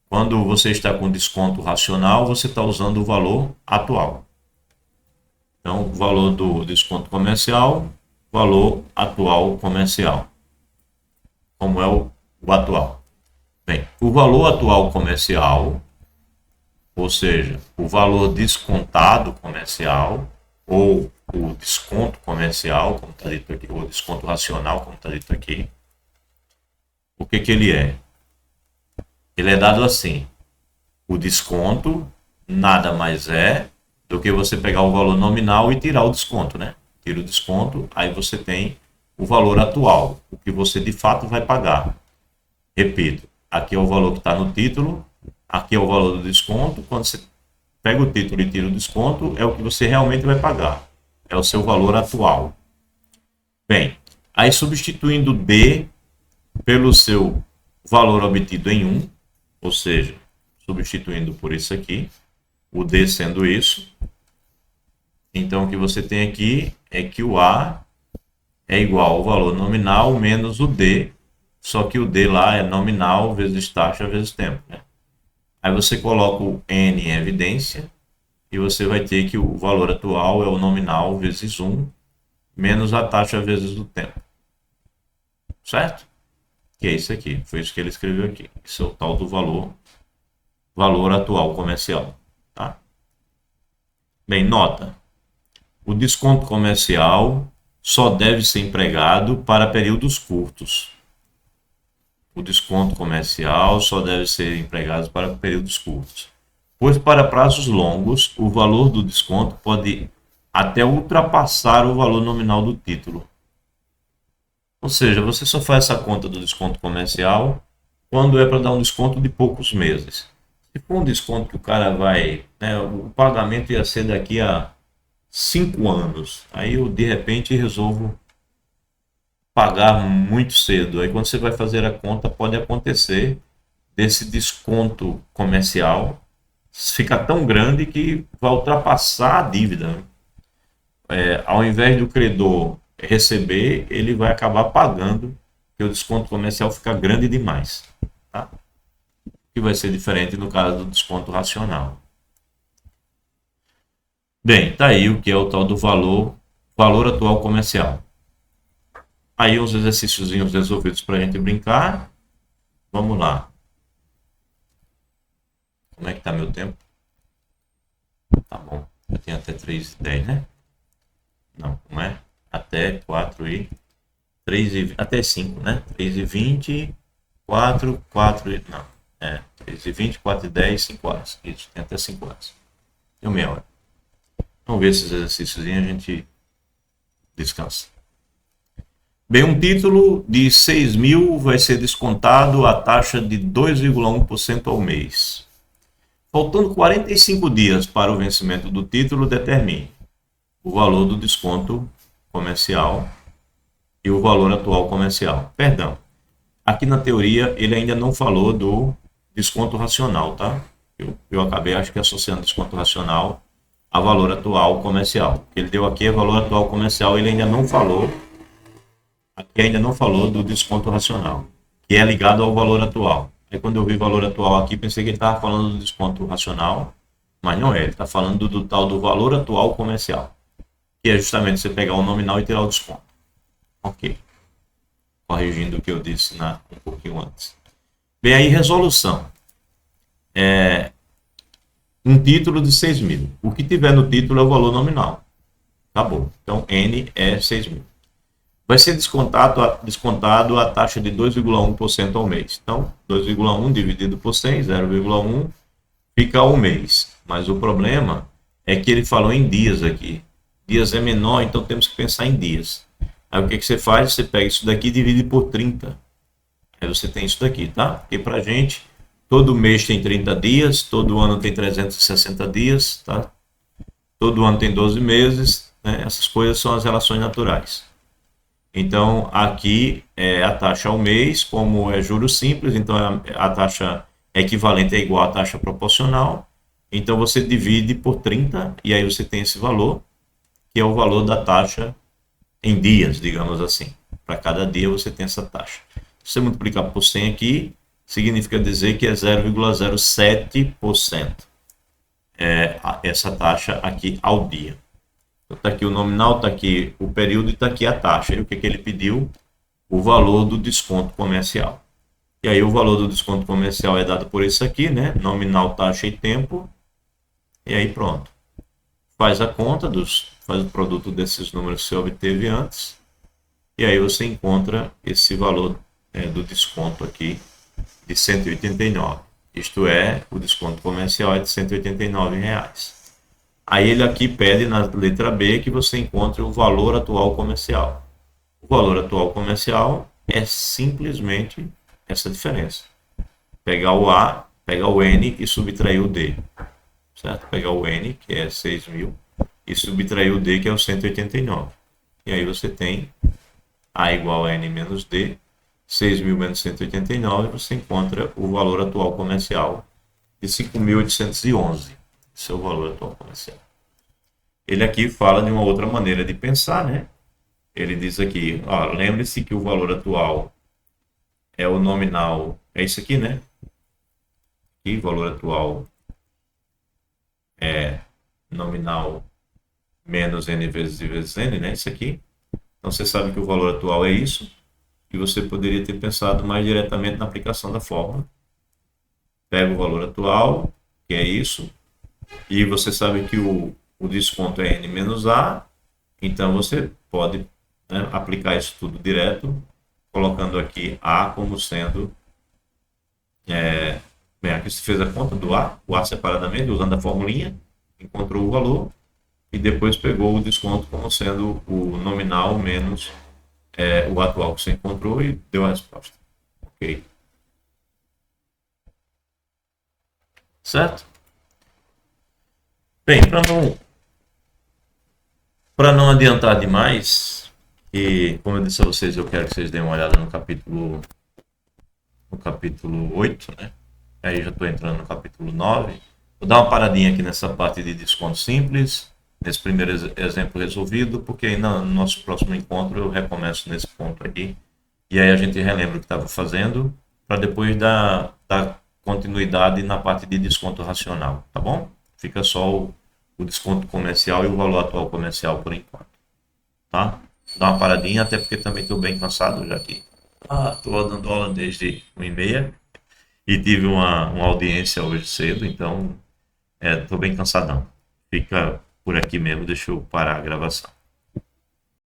Quando você está com desconto racional, você está usando o valor atual. Então, o valor do desconto comercial, valor atual comercial. Como é o atual? Bem, o valor atual comercial, ou seja, o valor descontado comercial, ou o desconto comercial, como está dito aqui, ou desconto racional, como está dito aqui, o que ele é? Ele é dado assim: o desconto nada mais é do que você pegar o valor nominal e tirar o desconto, né? Tira o desconto, aí você tem o valor atual, o que você de fato vai pagar. Repito, aqui é o valor que está no título, aqui é o valor do desconto. Quando você pega o título e tira o desconto, é o que você realmente vai pagar. É o seu valor atual. Bem, aí substituindo D pelo seu valor obtido em 1, ou seja, substituindo por isso aqui, o D sendo isso. Então, o que você tem aqui é que o A é igual ao valor nominal menos o D, só que o D lá é nominal vezes taxa vezes tempo. Né? Aí você coloca o N em evidência e você vai ter que o valor atual é o nominal vezes 1 menos a taxa vezes o tempo. Certo? Que é isso aqui. Foi isso que ele escreveu aqui. Isso é o tal do valor atual comercial. Tá? Bem, nota. O desconto comercial só deve ser empregado para períodos curtos. O desconto comercial só deve ser empregado para períodos curtos. Pois para prazos longos, o valor do desconto pode até ultrapassar o valor nominal do título. Ou seja, você só faz essa conta do desconto comercial quando é para dar um desconto de poucos meses. Se for um desconto que o cara vai, né, o pagamento ia ser daqui a 5 anos, aí eu de repente resolvo pagar muito cedo. Aí quando você vai fazer a conta, pode acontecer desse desconto comercial ficar tão grande que vai ultrapassar a dívida. Ao invés do credor receber, ele vai acabar pagando, porque o desconto comercial fica grande demais. Tá? Que vai ser diferente no caso do desconto racional. Bem, tá aí o que é o tal do valor atual comercial. Aí uns exercíciozinhos resolvidos para a gente brincar. Vamos lá. Como é que tá meu tempo? Tá bom. Eu tenho até 3h10, né? Não é? Até 4 e... 3 e... Até 5, né? 3h20, 4 e... Não. 3h20, 4h10, 5 horas. Isso, tem até 5 horas. Tem meia hora. Vamos ver esses exercícios e a gente descansa. Bem, um título de 6.000 vai ser descontado a taxa de 2,1% ao mês. Faltando 45 dias para o vencimento do título, determine o valor do desconto comercial e o valor atual comercial. Perdão, aqui na teoria ele ainda não falou do desconto racional, tá? Eu acabei, acho que, associando desconto racional a valor atual comercial. O que ele deu aqui é valor atual comercial, ele ainda não falou, aqui ainda não falou do desconto racional, que é ligado ao valor atual. Aí quando eu vi valor atual aqui, pensei que ele estava falando do desconto racional, mas não é, ele está falando do tal do valor atual comercial, que é justamente você pegar o nominal e tirar o desconto. Ok. Corrigindo o que eu disse um pouquinho antes. Bem, aí resolução. Um título de 6 mil. O que tiver no título é o valor nominal. Acabou. Então, N é 6 mil. Vai ser descontado a taxa de 2,1% ao mês. Então, 2,1 dividido por 100, 0,1, fica ao mês. Mas o problema é que ele falou em dias aqui. Dias é menor, então temos que pensar em dias. Aí o que você faz? Você pega isso daqui e divide por 30. Aí você tem isso daqui, tá? Porque pra gente, todo mês tem 30 dias, todo ano tem 360 dias, tá? Todo ano tem 12 meses, né? Essas coisas são as relações naturais. Então, aqui é a taxa ao mês, como é juros simples, então a taxa é equivalente é igual à taxa proporcional. Então, você divide por 30 e aí você tem esse valor, que é o valor da taxa em dias, digamos assim. Para cada dia você tem essa taxa. Se você multiplicar por 100 aqui, significa dizer que é 0,07% essa taxa aqui ao dia. Está aqui o nominal, está aqui o período e está aqui a taxa. E o que ele pediu? O valor do desconto comercial. E aí o valor do desconto comercial é dado por isso aqui, né? Nominal, taxa e tempo. E aí pronto. Faz a conta, faz o produto desses números que você obteve antes. E aí você encontra esse valor do desconto aqui de 189. Isto é, o desconto comercial é de R$ 189. Aí ele aqui pede na letra B que você encontre o valor atual comercial. O valor atual comercial é simplesmente essa diferença. Pegar o A, pegar o N e subtrair o D. Certo? Pegar o N, que é 6 mil, e subtrair o D, que é o 189. E aí você tem A igual a N menos D, 6 mil menos 189, você encontra o valor atual comercial de 5.811. Esse é o valor atual comercial. Ele aqui fala de uma outra maneira de pensar, né? Ele diz aqui, lembre-se que o valor atual é o nominal, é isso aqui, né? E o valor atual é nominal menos N vezes I vezes N, né? Isso aqui. Então você sabe que o valor atual é isso. E você poderia ter pensado mais diretamente na aplicação da fórmula. Pega o valor atual, que é isso. E você sabe que o desconto é N menos A, então você pode, né, aplicar isso tudo direto, colocando aqui A como sendo, bem, aqui você fez a conta do A, o A separadamente, usando a formulinha, encontrou o valor, e depois pegou o desconto como sendo o nominal menos o atual que você encontrou e deu a resposta. Ok? Certo? Bem, para não adiantar demais, e como eu disse a vocês, eu quero que vocês deem uma olhada no capítulo 8, né? Aí já estou entrando no capítulo 9. Vou dar uma paradinha aqui nessa parte de desconto simples, nesse primeiro exemplo resolvido, porque aí no nosso próximo encontro eu recomeço nesse ponto aqui. E aí a gente relembra o que estava fazendo, para depois dar continuidade na parte de desconto racional, tá bom? Fica só o desconto comercial e o valor atual comercial por enquanto, tá? Dá uma paradinha, até porque também estou bem cansado já aqui. Estou dando aula desde 1h30 e tive uma audiência hoje cedo, então estou bem cansadão. Fica por aqui mesmo, deixa eu parar a gravação.